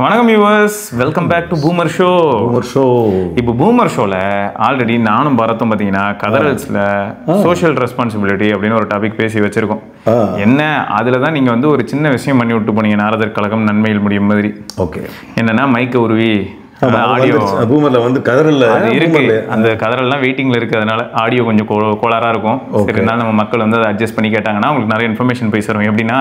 வணக்கம் viewers, welcome back to Boomer show. இப்போ Boomer ஷோவில் ஆல்ரெடி நானும் பரத்தும் பார்த்தீங்கன்னா கதரல்ஸில் சோஷியல் ரெஸ்பான்சிபிலிட்டி அப்படின்னு ஒரு டாபிக் பேசி வச்சுருக்கோம். என்ன அதில் தான் நீங்கள் வந்து ஒரு சின்ன விஷயம் பண்ணி விட்டு போனீங்க, நாரதர் கழகம் நன்மையில் முடியும் மாதிரி. ஓகே, என்னென்னா மைக்கை உருவி ஆடியோ பூமரில் வந்து கதறல் இருக்கு, அந்த கதறல்லாம் வெயிட்டிங்கில் இருக்குது. அதனால ஆடியோ கொஞ்சம் கோளாறாக இருக்கும். சரி, இருந்தாலும் நம்ம மக்கள் வந்து அதை அட்ஜஸ்ட் பண்ணி கேட்டாங்கன்னா உங்களுக்கு நிறைய இன்ஃபர்மேஷன் போய் சேரும். எப்படின்னா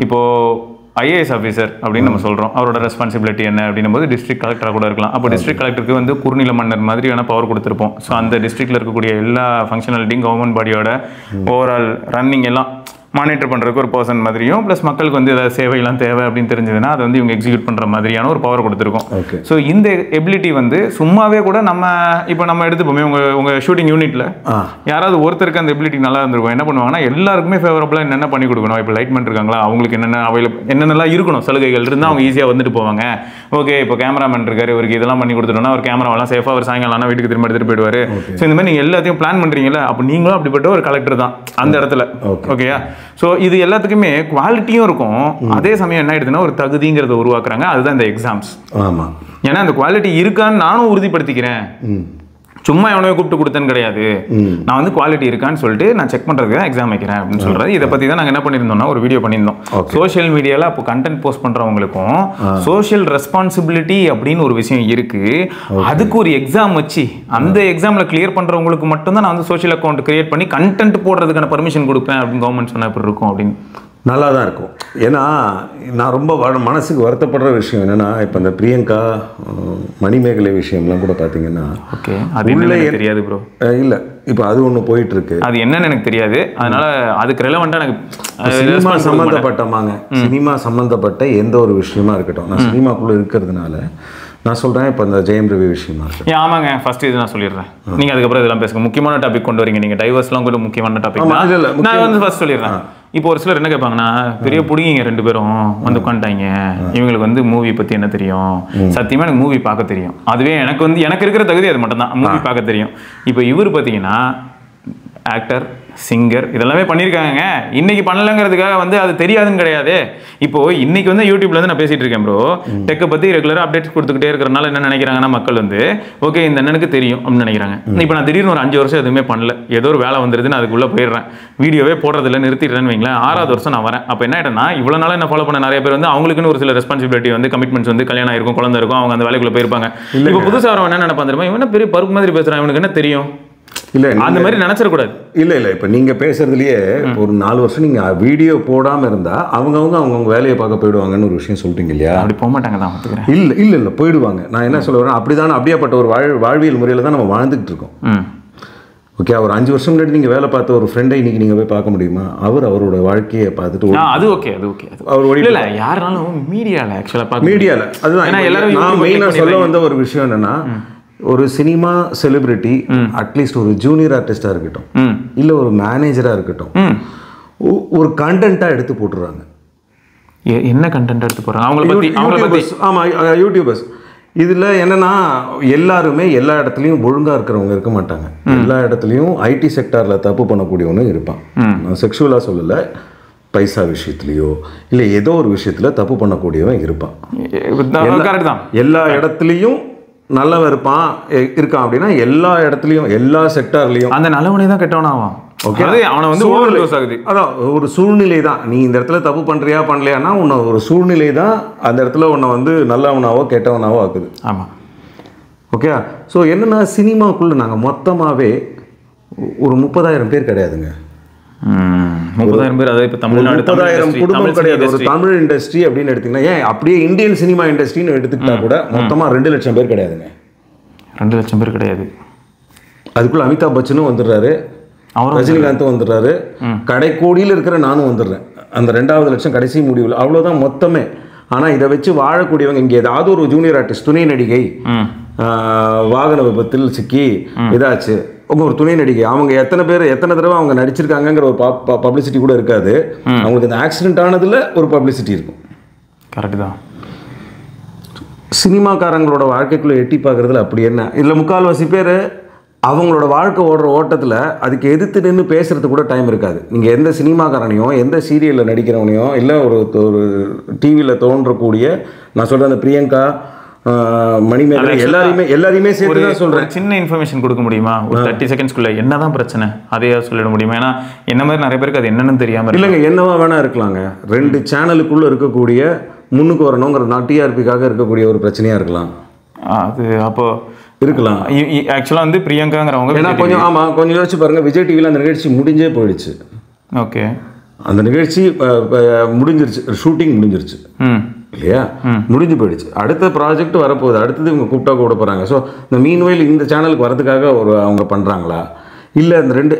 இப்போது ஐஏஎஸ் ஆஃபீஸர் அப்படின்னு நம்ம சொல்கிறோம், அவரோட ரெஸ்பான்சிபிலிட்டி என்ன அப்படின்னும் போது டிஸ்ட்ரிக்ட் கலெக்டராக கூட இருக்கலாம். அப்போ டிஸ்ட்ரிக்ட் கலெக்டருக்கு வந்து குறுநில மன்னர் மாதிரியான பவர் கொடுத்துருப்போம். ஸோ அந்த டிஸ்ட்ரிக்டில் இருக்கக்கூடிய எல்லா ஃபங்க்ஷனாலிட்டியும் கவர்மெண்ட் பாடியோட ஓவரால் ரன்னிங் எல்லாம் மானிட்டர் பண்ணுறதுக்கு ஒரு பர்சன் மாதிரியும், ப்ளஸ் மக்களுக்கு வந்து ஏதாவது சேவையெல்லாம் தேவை அப்படின்னு தெரிஞ்சதுன்னா அதை வந்து இவங்க எக்ஸிக்யூட் பண்ணுற மாதிரியான ஒரு பவர் கொடுத்துருக்கோம். ஸோ இந்த எபிலிட்டி வந்து சும்மாவே கூட இப்போ நம்ம எடுத்துப்போமே, உங்கள் ஷூட்டிங் யூனிட்டில் யாராவது ஒருத்தருக்கு அந்த எபிலிட்டி நல்லா இருந்திருக்கும். என்ன பண்ணுவாங்கன்னா எல்லாருக்குமே ஃபேவரபுளாக என்னென்ன பண்ணி கொடுக்கணும். இப்போ லைட்மெண்ட் இருக்காங்களா, அவங்களுக்கு என்னென்னலாம் இருக்கணும் சலுகைகள் இருந்தால் அவங்க ஈஸியாக வந்துட்டு போவாங்க. ஓகே, இப்போ கேமராமேன் இருக்காரு, இவருக்கு இதெல்லாம் பண்ணி கொடுத்துட்டோம்னா அவர் கேமராவெல்லாம் சேஃபாக ஒரு சாயங்காலம் வீட்டுக்கு திரும்ப எடுத்துகிட்டு போயிடுவார். ஸோ இந்த மாதிரி நீங்கள் எல்லாத்தையும் பிளான் பண்ணுறீங்களா, அப்போ நீங்களும் அப்படிப்பட்ட ஒரு கலெக்டர் தான் அந்த இடத்துல. ஓகேயா? ஸோ இது எல்லாத்துக்குமே குவாலிட்டியும் இருக்கும், அதே சமயம் என்ன ஆயிடுதுன்னா ஒரு தகுதிங்கிறத உருவாக்குறாங்க. அதுதான் இந்த எக்ஸாம்ஸ். ஆமாம், ஏன்னா அந்த குவாலிட்டி இருக்கான்னு நானும் உறுதிப்படுத்திக்கிறேன். சும்மா எவனையோ கூப்பிட்டு கொடுத்தேன்னு கிடையாது. நான் வந்து குவாலிட்டி இருக்கான்னு சொல்லிட்டு நான் செக் பண்ணுறதுக்கு தான் எக்ஸாம் வைக்கிறேன் அப்படின்னு சொல்கிறது. இதை பற்றி தான் நாங்கள் என்ன பண்ணியிருந்தோம்னா ஒரு வீடியோ பண்ணியிருந்தோம். சோஷியல் மீடியாவில் அப்போ கண்டென்ட் போஸ்ட் பண்ணுறவங்களுக்கும் சோஷியல் ரெஸ்பான்சிபிலிட்டி அப்படின்னு ஒரு விஷயம் இருக்குது. அதுக்கு ஒரு எக்ஸாம் வச்சு அந்த எக்ஸாமில் கிளியர் பண்ணுறவங்களுக்கு மட்டும்தான் நான் வந்து சோஷியல் அக்கௌண்ட் கிரியேட் பண்ணி கண்டென்ட் போடுறதுக்கான பர்மிஷன் கொடுப்பேன் அப்படின்னு கவர்மெண்ட் சொன்னால் எப்படி இருக்கும் அப்படின்னு. நல்லா தான் இருக்கும். ஏன்னா நான் ரொம்ப மனசுக்கு வருத்தப்படுற விஷயம் என்னென்னா, இப்போ இந்த பிரியங்கா மணிமேகலை விஷயம்லாம் கூட பார்த்தீங்கன்னா, ஓகே, அது உள்ளே தெரியாது ப்ரோ. இல்லை, இப்போ அது ஒன்று போயிட்டுருக்கு. அது என்னன்னு எனக்கு தெரியாது. அதனால் அதுக்கு ரெலவெண்ட்டாக எனக்கு சினிமா சம்மந்தப்பட்டமாங்க, சினிமா சம்மந்தப்பட்ட எந்த ஒரு விஷயமா இருக்கட்டும், நான் சினிமாக்குள்ளே இருக்கிறதுனால நான் சொல்கிறேன். இப்போ இந்த ஜெயம் ரவி விஷயமா இருக்கு. ஆமாங்க, ஃபர்ஸ்ட் இது நான் சொல்லிடுறேன், நீங்கள் அதுக்கப்புறம் இதெல்லாம் பேசுங்க. முக்கியமான டாபிக் கொண்டு வரீங்க நீங்கள், டைவர்ஸ்லாம் கூட முக்கியமான டாபிக். நான் வந்து ஃபர்ஸ்ட் சொல்லிடுறேன். இப்போ ஒரு சிலர் என்ன கேட்பாங்கன்னா, பெரிய பிடிங்கிங்க 2 பேரும் வந்து உட்காந்துட்டாங்க, இவங்களுக்கு வந்து மூவி பற்றி என்ன தெரியும்? சத்தியமாக எனக்கு மூவி பார்க்க தெரியும். அதுவே எனக்கு இருக்கிற தகுதி அது மட்டும்தான், மூவி பார்க்க தெரியும். இப்போ இவர் பார்த்தீங்கன்னா ஆக்டர், சிங்கர் இதெல்லாமே பண்ணியிருக்காங்க. இன்னைக்கு பண்ணலங்கிறதுக்காக வந்து அது தெரியாதுன்னு கிடையாது. இப்போ இன்னைக்கு வந்து யூடியூப்ல வந்து நான் பேசிட்டு இருக்கேன் ப்ரோ, டெக்கை பற்றி ரெகுலராக அப்டேட்ஸ் கொடுத்துக்கிட்டே இருக்கிறனால என்ன நினைக்கிறாங்கன்னா மக்கள் வந்து ஓகே இந்த அண்ணனுக்கு தெரியும் அப்படின்னு நினைக்கிறாங்க. இப்போ நான் திடீர்னு ஒரு 5 வருஷம் எதுவுமே பண்ணல, ஏதோ ஒரு வேலை வந்துருது, நான் அதுக்குள்ளே போயிடுறேன், வீடியோவே போடுறதில்ல, நிறுத்திடுறேன்னு வைங்களேன். 6வது வருஷம் நான் வரேன். அப்போ என்ன ஆகிட்டேன்னா, இவ்வளோ நாள் என்ன ஃபாலோ பண்ண நிறைய பேர் வந்து அவங்களுக்குன்னு ஒரு சில ரெஸ்பான்சிபிலிட்டி வந்து கமிட்மெண்ட்ஸ் வந்து கல்யாணம் இருக்கும், குழந்தை இருக்கும், அவங்க அந்த வேலைக்குள்ளே போயிருப்பாங்க. இப்போ புதுசாக வரவன் என்ன நினைப்பான் தெரியுமா, இவன் பெரிய பருப்பு மாதிரி பேசுகிறான், இவனுக்கு என்ன தெரியும்? இல்லை, அந்த மாதிரி நினைச்சிடக்கூடாது. இல்லை, இப்போ நீங்கள் பேசுறதுலேயே ஒரு 4 வருஷம் நீங்கள் வீடியோ போடாமல் இருந்தால் அவங்கவுங்க வேலையை பார்க்க போயிடுவாங்கன்னு ஒரு விஷயம் சொல்லிட்டீங்க இல்லையா? அப்படி போக மாட்டாங்க தான். இல்லை போயிடுவாங்க. நான் என்ன சொல்ல வரேன், அப்படிதானே, அப்படியாப்பட்ட ஒரு வாழ்வியல் முறையில் தான் நம்ம வாழ்ந்துகிட்டு இருக்கோம். ஓகே, ஒரு 5 வருஷம் முன்னாடி நீங்கள் வேலை பார்த்த ஒரு ஃப்ரெண்டை இன்னைக்கு நீங்கள் போய் பார்க்க முடியுமா? அவரோட வாழ்க்கையை பார்த்துட்டு அது ஓகே அவர் இல்லை யாருனாலும் மீடியாவில் ஆக்சுவலாக மீடியாவில் அதுதான் எல்லாரும் நான் மெயினாக சொல்ல வந்த ஒரு விஷயம் என்னன்னா, ஒரு சினிமா செலிபிரிட்டி அட்லீஸ்ட் ஒரு ஜூனியர் ஆர்டிஸ்டாக இருக்கட்டும், இல்லை ஒரு மேனேஜராக இருக்கட்டும், ஒரு கண்டென்ட்டாக எடுத்து போட்டுறாங்க. என்ன கண்டென்ட் எடுத்து போடுறாங்க? ஆமாம், யூடியூபர்ஸ். இதில் என்னென்னா, எல்லாருமே எல்லா இடத்துலையும் ஒழுங்காக இருக்கிறவங்க இருக்க மாட்டாங்க. எல்லா இடத்துலையும் ஐடி செக்டாரில் தப்பு பண்ணக்கூடியவனும் இருப்பான். நான் செக்ஷுவலாக சொல்லலை, பைசா விஷயத்துலையோ இல்லை ஏதோ ஒரு விஷயத்தில் தப்பு பண்ணக்கூடியவன் இருப்பான். எல்லா இடத்துலையும் நல்லவன் இருக்கான் அப்படின்னா எல்லா இடத்துலையும் எல்லா செக்டார்லையும் அந்த நல்லவனே தான் கெட்டவனாவான். ஓகே, அவனை வந்து ஓவர் டோஸ் ஆகுது. அதான் ஒரு சூழ்நிலை தான். நீ இந்த இடத்துல தப்பு பண்ணுறியா பண்ணலையானா உன்னை ஒரு சூழ்நிலை தான் அந்த இடத்துல உன்னை வந்து நல்லவனாவோ கெட்டவனாவோ ஆக்குது. ஆமாம், ஓகே. ஸோ என்னென்னா, சினிமாக்குள்ளே நாங்கள் மொத்தமாகவே ஒரு 30,000 பேர் கிடையாதுங்க. 30,000 பேர், அதாவது இப்போ தமிழ்நாடு 30,000 குடும்பம் கிடையாது. ஒரு தமிழ் இண்டஸ்ட்ரி அப்படின்னு எடுத்திங்கன்னா, ஏன் அப்படியே இந்தியன் சினிமா இண்டஸ்ட்ரின்னு எடுத்துக்கிட்டா கூட மொத்தமாக 2 லட்சம் பேர் கிடையாதுங்க. 2 லட்சம் பேர் கிடையாது. அதுக்குள்ளே அமிதாப் பச்சனும் வந்துடுறாரு, ரஜினிகாந்தும் வந்துடுறாரு, கடைக்கோடியில் இருக்கிற நானும் வந்துடுறேன். அந்த 2வது லட்சம் கடைசி முடிவில், அவ்வளோதான் மொத்தமே. ஆனால் இதை வச்சு வாழக்கூடியவங்க இங்கே ஏதாவது ஒரு ஜூனியர் ஆர்டிஸ்ட், துணை நடிகை வாகன விபத்தில் சிக்கி இதாச்சு, ஒரு துணை நடிகை, அவங்க எத்தனை தடவை அவங்க நடிச்சிருக்காங்கிற ஒரு பப்ளிசிட்டி கூட இருக்காது. அவங்களுக்கு இந்த ஆக்சிடென்ட் ஆனதில் ஒரு பப்ளிசிட்டி இருக்கும். கரெக்டு தான். சினிமாக்காரங்களோட வாழ்க்கைக்குள்ளே எட்டி பார்க்குறதுல அப்படி என்ன இல்லை, முக்கால்வாசி பேர் அவங்களோட வாழ்க்கை ஓடுற ஓட்டத்தில் அதுக்கு எதிர்த்து நின்று பேசுகிறதுக்கு கூட டைம் இருக்காது. நீங்கள் எந்த சினிமாக்காரனையோ எந்த சீரியலில் நடிக்கிறவனையோ இல்லை ஒரு டிவியில் தோன்றக்கூடிய நான் சொல்கிற அந்த பிரியங்கா மணிமேகலை எல்லாரையுமே சேர்த்து தான் சொல்கிறேன். சின்ன இன்ஃபர்மேஷன் கொடுக்க முடியுமா? ஒரு 30 செகண்ட்ஸ்குள்ளே என்னதான் பிரச்சனை அதையா சொல்லிட முடியுமா? ஏன்னா என்ன மாதிரி நிறைய பேருக்கு அது என்னன்னு தெரியாமல் இல்லைங்க. என்னவா வேணா இருக்கலாங்க. 2 சேனலுக்குள்ளே இருக்கக்கூடிய முன்னுக்கு வரணுங்கிற டிஆர்பிக்காக இருக்கக்கூடிய ஒரு பிரச்சனையாக இருக்கலாம். அது அப்போ இருக்கலாம். ஆக்சுவலாக வந்து பிரியங்காங்கிறவங்க ஏன்னா கொஞ்சம் யோசிச்சு பாருங்கள். விஜய் டிவியில் அந்த நிகழ்ச்சி முடிஞ்சே போயிடுச்சு. ஓகே, அந்த நிகழ்ச்சி முடிஞ்சிருச்சு, ஷூட்டிங் முடிஞ்சிருச்சு இல்லையா, முடிஞ்சு போயிடுச்சு. அடுத்த ப்ராஜெக்ட் வரப்போகுது, அடுத்தது இவங்க கூப்பிட்டா கூட போகிறாங்க. ஸோ இந்த மீன்வெயில் இந்த சேனலுக்கு வரதுக்காக அவங்க பண்ணுறாங்களா? இல்லை இந்த 2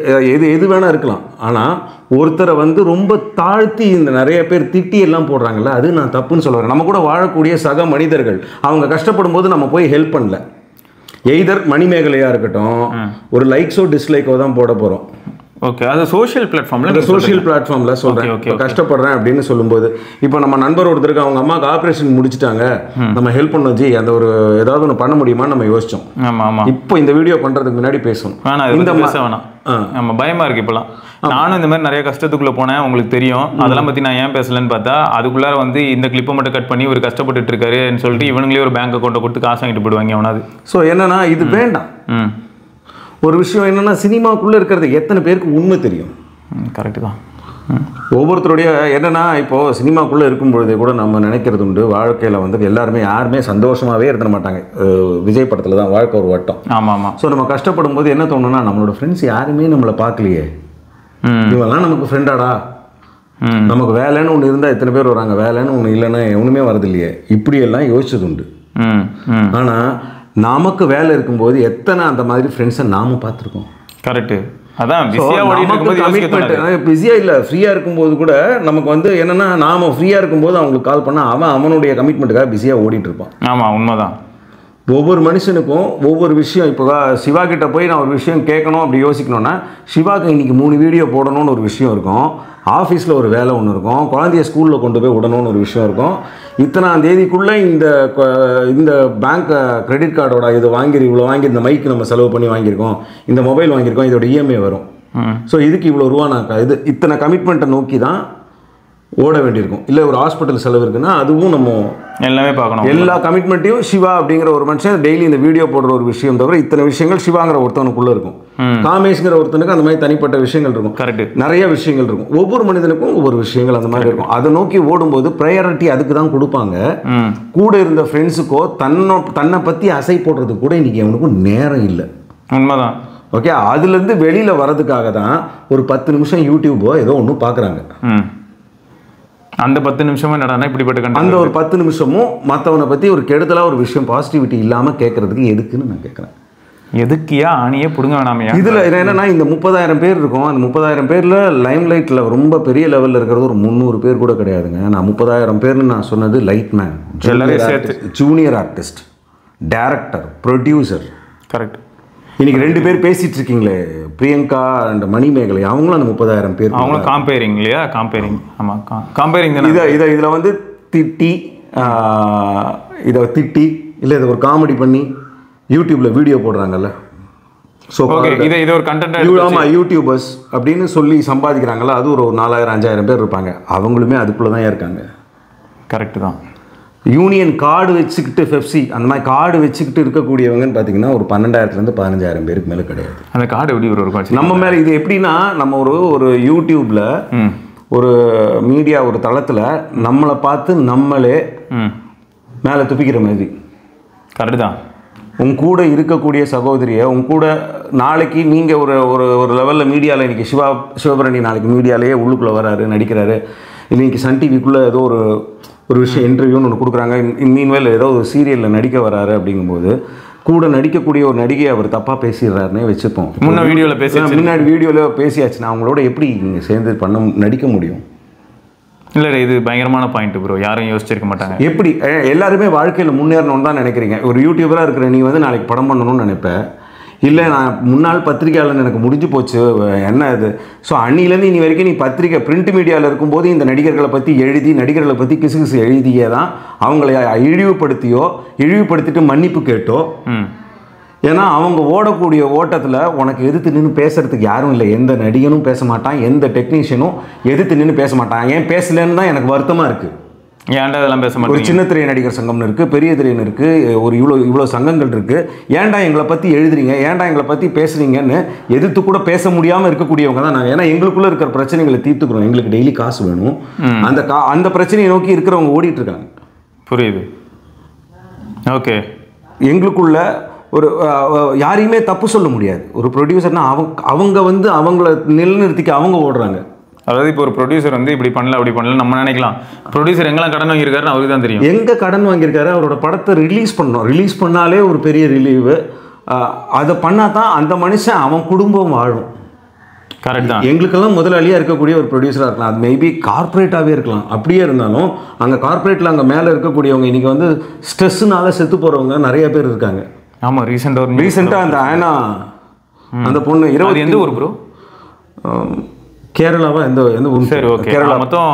எது வேணால் இருக்கலாம். ஆனால் ஒருத்தரை வந்து ரொம்ப தாழ்த்தி இந்த நிறைய பேர் திட்டி எல்லாம் போடுறாங்கல்ல, அது நான் தப்புன்னு சொல்ல வரேன். நம்ம கூட வாழக்கூடிய சக மனிதர்கள் அவங்க கஷ்டப்படும் போது நம்ம போய் ஹெல்ப் பண்ணல. எய்தர் மணிமேகலையாக இருக்கட்டும், ஒரு லைக்ஸோ டிஸ்லைக்கோ தான் போட போகிறோம். ஓகே, அது சோஷியல் பிளாட்ஃபார்மில் சொல்கிறேன். கஷ்டப்படுறேன் அப்படின்னு சொல்லும்போது இப்போ நம்ம நண்பர் ஒருத்தருக்கு அவங்க அம்மாவுக்கு ஆப்ரேஷன் முடிச்சுட்டாங்க, நம்ம ஹெல்ப் பண்ணோம் ஜி, அந்த ஒரு ஏதாவது ஒன்று பண்ண முடியுமான்னு நம்ம யோசித்தோம். இப்போ இந்த வீடியோ பண்ணுறதுக்கு முன்னாடி பேசணும். இந்த வேணாம், நம்ம பயமாக இருக்குது இப்போலாம். நானும் இந்த மாதிரி நிறைய கஷ்டத்துக்குள்ளே போனேன், உங்களுக்கு தெரியும். அதெல்லாம் பற்றி நான் ஏன் பேசலன்னு பார்த்தா, அதுக்குள்ளார வந்து இந்த கிளிப்பை மட்டும் கட் பண்ணி ஒரு கஷ்டப்பட்டுட்டு இருக்காருன்னு சொல்லிட்டு இவனுங்களே ஒரு பேங்க் அக்கௌண்ட்டை கொடுத்து காசு வாங்கிட்டு போயிடுவாங்க அவனாது. ஸோ என்னன்னா இது வேண்டாம். ஒரு விஷயம் என்னென்னா, சினிமாக்குள்ளே இருக்கிறது எத்தனை பேருக்கு உண்மை தெரியும்? கரெக்டு தான். ஒவ்வொருத்தருடைய என்னென்னா, இப்போது சினிமாக்குள்ளே இருக்கும்பொழுதே கூட நம்ம நினைக்கிறது உண்டு, வாழ்க்கையில் வந்து யாருமே சந்தோஷமாகவே இருந்துட மாட்டாங்க. விஜய் படத்தில் தான் வாழ்க்கை ஒரு வட்டம். ஆமாம். ஸோ நம்ம கஷ்டப்படும் போது என்ன தோணுன்னா, நம்மளோட ஃப்ரெண்ட்ஸ் யாருமே நம்மளை பார்க்கலையே, இவெல்லாம் நமக்கு ஃப்ரெண்டாடா, நமக்கு வேலைன்னு ஒன்று இருந்தால் எத்தனை பேர் வராங்க, வேலைன்னு ஒன்று இல்லைன்னா ஒன்றுமே வரது இல்லையே, இப்படியெல்லாம் யோசிச்சது உண்டு. ஆனால் நமக்கு வேலை இருக்கும்போது எத்தனை அந்த மாதிரி ஃப்ரெண்ட்ஸை நாம பார்த்துருக்கோம். கரெக்டு. அதான் பிஸியாக இல்லை, ஃப்ரீயாக இருக்கும்போது கூட நமக்கு வந்து என்னென்னா, நாம் ஃப்ரீயாக இருக்கும்போது அவங்களுக்கு கால் பண்ணால் அவனுடைய கமிட்மெண்ட்டுக்காக பிஸியாக ஓடிட்டு இருப்பான். ஆமாம், உண்மைதான். ஒவ்வொரு மனுஷனுக்கும் ஒவ்வொரு விஷயம். இப்போ சிவா கிட்ட போய் நான் ஒரு விஷயம் கேட்கணும் அப்படி யோசிக்கணும்னா, சிவாக்கு இன்றைக்கி 3 வீடியோ போடணும்னு ஒரு விஷயம் இருக்கும், ஆஃபீஸில் ஒரு வேலை ஒன்று இருக்கும், குழந்தைய ஸ்கூலில் கொண்டு போய் விடணும்னு ஒரு விஷயம் இருக்கும், இத்தனாம் தேதிக்குள்ளே இந்த பேங்க் கிரெடிட் கார்டோட இது இவ்வளோ வாங்கி இந்த மைக்கு நம்ம செலவு பண்ணி வாங்கியிருக்கோம், இந்த மொபைல் வாங்கியிருக்கோம், இதோட இஎம்ஐ வரும். ஸோ இதுக்கு இவ்வளோ ரூபா நான் இத்தனை கமிட்மெண்ட்டை நோக்கி தான் ஓட வேண்டியிருக்கும். இல்லை ஒரு ஹாஸ்பிட்டல் செலவு இருக்குன்னா அதுவும் நம்ம எல்லாமே பார்க்கணும். எல்லா கமிட்மெண்ட்டையும் சிவா அப்படிங்கிற ஒரு மனுஷன் டெய்லி இந்த வீடியோ போடுற ஒரு விஷயம் தவிர இத்தனை விஷயங்கள் சிவாங்கிற ஒருத்தவனுக்குள்ளே இருக்கும். காமேஷ்ங்கிற ஒருத்தனுக்கு அந்த மாதிரி தனிப்பட்ட விஷயங்கள் இருக்கும். கரெக்ட். நிறைய விஷயங்கள் இருக்கும். ஒவ்வொரு மனிதனுக்கும் ஒவ்வொரு விஷயங்கள் அந்த மாதிரி இருக்கும். அதை நோக்கி ஓடும்போது ப்ரையாரிட்டி அதுக்கு தான் கொடுப்பாங்க. கூட இருந்த ஃப்ரெண்ட்ஸுக்கோ தன்னை பற்றி அசை போடுறதுக்கு கூட இன்னைக்கு அவனுக்கும் நேரம் இல்லை. உண்மைதான். ஓகே, அதுலேருந்து வெளியில் வர்றதுக்காக தான் ஒரு 10 நிமிஷம் யூடியூபோ ஏதோ ஒன்று பார்க்குறாங்க. அந்த 10 நிமிஷமும் என்னடா இப்படிப்பட்ட அந்த ஒரு 10 நிமிஷமும் மற்றவனை பற்றி ஒரு கெடுதலாக ஒரு விஷயம் பாசிட்டிவிட்டி இல்லாமல் கேட்குறதுக்கு எதுக்குன்னு நான் கேட்குறேன். எதுக்கியா ஆணியே பிடுங்க வேணாமையா? இதில் என்னென்னா, இந்த 30,000 பேர் இருக்கும். அந்த 30,000 பேரில் லைம் லைட்டில் ரொம்ப பெரிய லெவலில் இருக்கிறது ஒரு 300 பேர் கூட கிடையாதுங்க. நான் 30,000 பேர்னு நான் சொன்னது light man, junior artist, director, producer. Correct. இன்னைக்கு 2 பேர் பேசிட்டு இருக்கீங்களே, பிரியங்கா அண்ட் மணிமேகலை, அவங்களும் அந்த 30,000 பேர். அவங்களும் காம்பேரிங் இல்லையா? காம்பேரிங். ஆமாம், காம்பேரிங் தானே. இதில் வந்து திட்டி இல்லை இதை ஒரு காமெடி பண்ணி யூடியூப்பில் வீடியோ போடுறாங்கல்ல. ஸோ இது ஒரு கண்டென்ட். ஆமாம், யூடியூபர்ஸ் அப்படின்னு சொல்லி சம்பாதிக்கிறாங்கல்ல, அது ஒரு 4,000-5,000 பேர் இருப்பாங்க. அவங்களுமே அதுக்குள்ளே தான் இருக்காங்க. கரெக்டு தான். யூனியன் கார்டு வச்சுக்கிட்டு பெப்சி அந்த மாதிரி கார்டு வச்சுக்கிட்டு இருக்கக்கூடியவங்கன்னு பார்த்தீங்கன்னா ஒரு 12,000-15,000 பேருக்கு மேலே கிடையாது. அந்த கார்டு எப்படி ஒரு நம்ம மேலே இது எப்படின்னா, நம்ம ஒரு யூடியூப்பில் ஒரு மீடியா ஒரு தளத்தில் நம்மளை பார்த்து நம்மளே மேலே துப்பிக்கிற மாதிரி. கரெக்டு தான். உங்க கூட இருக்கக்கூடிய சகோதரியை உங்க கூட நாளைக்கு நீங்கள் ஒரு லெவலில் மீடியாவில் இன்றைக்கி சிவபரணி நாளைக்கு மீடியாலேயே உள்ளுக்குள்ளே வராரு, நடிக்கிறாரு. இன்றைக்கி சன் டிவிக்குள்ளே ஏதோ ஒரு விஷயம் இன்டர்வியூன்னு ஒன்று கொடுக்குறாங்க, மீன்வேல் ஏதோ ஒரு சீரியலில் நடிக்க வராரு. அப்படிங்கும்போது கூட நடிக்கக்கூடிய ஒரு நடிகையை அவர் தப்பாக பேசிடுறாருன்னே வச்சுப்போம். முன்னாடி வீடியோவில் பேசியாச்சுன்னா அவங்களோட எப்படி நீங்கள் சேர்ந்து நடிக்க முடியும்? இல்லை, இது பயங்கரமான பாயிண்ட் ப்ரோ. யாரும் யோசிச்சிருக்க மாட்டாங்க. எப்படி எல்லாருமே வாழ்க்கையில் முன்னேறணும்னு தான் நினைக்கிறீங்க. ஒரு யூடியூபராக இருக்கிற நீ வந்து நாளைக்கு படம் பண்ணணும்னு நினைப்பேன். இல்லை நான் முன்னாள் பத்திரிகையாளர், எனக்கு முடிஞ்சு போச்சு என்ன இது. ஸோ அன்னிலேருந்து இனி வரைக்கும் நீ பத்திரிக்கை பிரிண்ட் மீடியாவில் இருக்கும்போது இந்த நடிகர்களை பற்றி எழுதி நடிகர்களை பற்றி கிசு எழுதியே தான் அவங்களை இழிவுபடுத்திட்டு மன்னிப்பு கேட்டோ ஏன்னா அவங்க ஓடக்கூடிய ஓட்டத்தில் உனக்கு எதிர்த்து நின்று பேசுறதுக்கு யாரும் இல்லை. எந்த நடிகனும் பேச மாட்டான், எந்த டெக்னீஷியனும் எதிர்த்து நின்று பேச மாட்டான். ஏன் பேசலன்னு தான் எனக்கு வருத்தமாக இருக்குது. ஏன்டா இதெல்லாம் பேச மாட்டேன். ஒரு சின்ன திரை நடிகர் சங்கம்னு இருக்குது, பெரிய திரைன்னு இருக்குது, ஒரு இவ்வளோ சங்கங்கள் இருக்குது. ஏன்டா எங்களை பற்றி எழுதுறீங்க, ஏன்டா எங்களை பற்றி பேசுகிறீங்கன்னு எதிர்த்து கூட பேச முடியாமல் இருக்கக்கூடியவங்க தான் நாங்கள். ஏன்னா எங்களுக்குள்ளே இருக்கிற பிரச்சனைகளை தீர்த்துக்கிறோம். எங்களுக்கு டெய்லி காசு வேணும். அந்த பிரச்சனையை நோக்கி இருக்கிறவங்க ஓடிட்டு இருக்காங்க. புரியுது. ஓகே. எங்களுக்குள்ள ஒரு யாரையுமே தப்பு சொல்ல முடியாது. ஒரு ப்ரொடியூசர்னா அவங்க வந்து அவங்கள நிலைநிறுத்திக்க அவங்க ஓடுறாங்க. அதாவது இப்போ ஒரு ப்ரொடியூசர் வந்து இப்படி பண்ணல அப்படி பண்ணல நம்ம நினைக்கலாம். ப்ரொடியூசர் எங்கெல்லாம் கடன் வாங்கியிருக்காருன்னு அவருக்கு தான் தெரியும். எங்கே கடன் வாங்கியிருக்காரு, அவரோட படத்தை ரிலீஸ் பண்ணணும். ரிலீஸ் பண்ணாலே ஒரு பெரிய ரிலீவு. அதை பண்ணால் தான் அந்த மனுஷன் அவன் குடும்பம் வாழும். கரெக்ட் தான். எங்களுக்கெல்லாம் முதலாளியாக இருக்கக்கூடிய ஒரு ப்ரொடியூசராக இருக்கலாம். அது மேபி கார்ப்பரேட்டாகவே இருக்கலாம். அப்படியே இருந்தாலும் அங்கே கார்ப்பரேட்டில் அங்கே மேலே இருக்கக்கூடியவங்க இன்றைக்கி வந்து ஸ்ட்ரெஸ்ஸுனால செத்து போகிறவங்க நிறைய பேர் இருக்காங்க. ஆமாம். ரீசெண்டாக அந்த ஆனா அந்த பொண்ணு 20 எந்த ஊர் ப்ரோ? கேரளாவா? எந்த ஊர்? சரி, ஓகே. கேரளா. மொத்தம்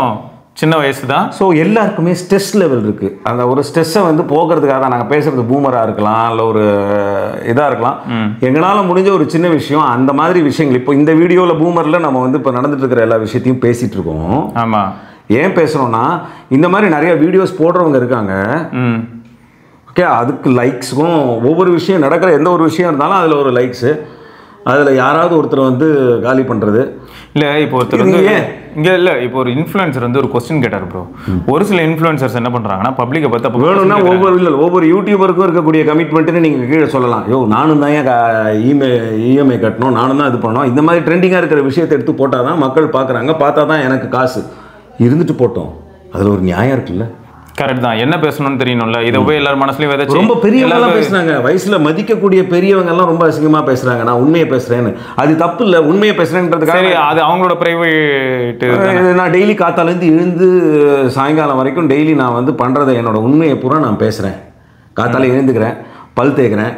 சின்ன வயசு தான். ஸோ எல்லாருக்குமே ஸ்ட்ரெஸ் லெவல் இருக்குது. அந்த ஒரு ஸ்ட்ரெஸ்ஸை வந்து போக்குறதுக்காக தான் நாங்கள் பேசுகிறது. பூமராக இருக்கலாம், இல்லை ஒரு இதாக இருக்கலாம். எங்களால் முடிஞ்ச ஒரு சின்ன விஷயம், அந்த மாதிரி விஷயங்கள். இப்போ இந்த வீடியோவில் பூமரில் நம்ம வந்து இப்போ நடந்துட்டு இருக்கிற எல்லா விஷயத்தையும் பேசிகிட்டு இருக்கோம். ஆமாம். ஏன் பேசுகிறோன்னா, இந்த மாதிரி நிறைய வீடியோஸ் போடுறவங்க இருக்காங்க. ஓகே, அதுக்கு லைக்ஸுக்கும் ஒவ்வொரு விஷயம் நடக்கிற எந்த ஒரு விஷயம் இருந்தாலும் அதில் ஒரு லைக்ஸு, அதில் யாராவது ஒருத்தர் வந்து காலி பண்ணுறது. இல்லை இப்போ ஒருத்தர் வந்து இங்கே இல்லை, இப்போ ஒரு இன்ஃப்ளூயன்சர் வந்து ஒரு கொஸ்டின் கேட்டார் ப்ரோ. ஒரு சில இன்ஃப்ளூயன்சர்ஸ் என்ன பண்ணுறாங்கன்னா பப்ளிக்கை பார்த்து வேணும்னா ஒவ்வொரு யூடியூபருக்கும் இருக்கக்கூடிய கமிட்மெண்ட்டுன்னு நீங்கள் கீழே சொல்லலாம். நானும் தான் இஎம்ஐ கட்டணும், நானும் தான் இது பண்ணணும். இந்த மாதிரி ட்ரெண்டிங்காக இருக்கிற விஷயத்தை எடுத்து போட்டால் தான் மக்கள் பார்க்குறாங்க. பார்த்தா தான் எனக்கு காசு இருந்துட்டு போட்டோம். அதில் ஒரு நியாயம் இருக்குல்ல? கரெக்ட் தான். என்ன பேசணும்னு தெரியணும்ல. இதை போய் எல்லாரும் மனசுலயும் விதைச்சு ரொம்ப பெரியவங்க பேசுறாங்க. வயசுல மதிக்கக்கூடிய பெரியவங்க எல்லாம் ரொம்ப அசிங்கமா பேசுறாங்க. நான் உண்மையை பேசுறேன்னு. அது தப்பு இல்லை. உண்மையை பேசுறேன்றதுக்காக அது அவங்களோட பிரைவேட். நான் டெய்லி காத்தாலேருந்து எழுந்து சாயங்காலம் வரைக்கும் டெய்லி நான் வந்து பண்றதை என்னோட உண்மையை பூரா நான் பேசுறேன். காத்தால எழுந்துக்கிறேன், பல் தேய்க்கிறேன்,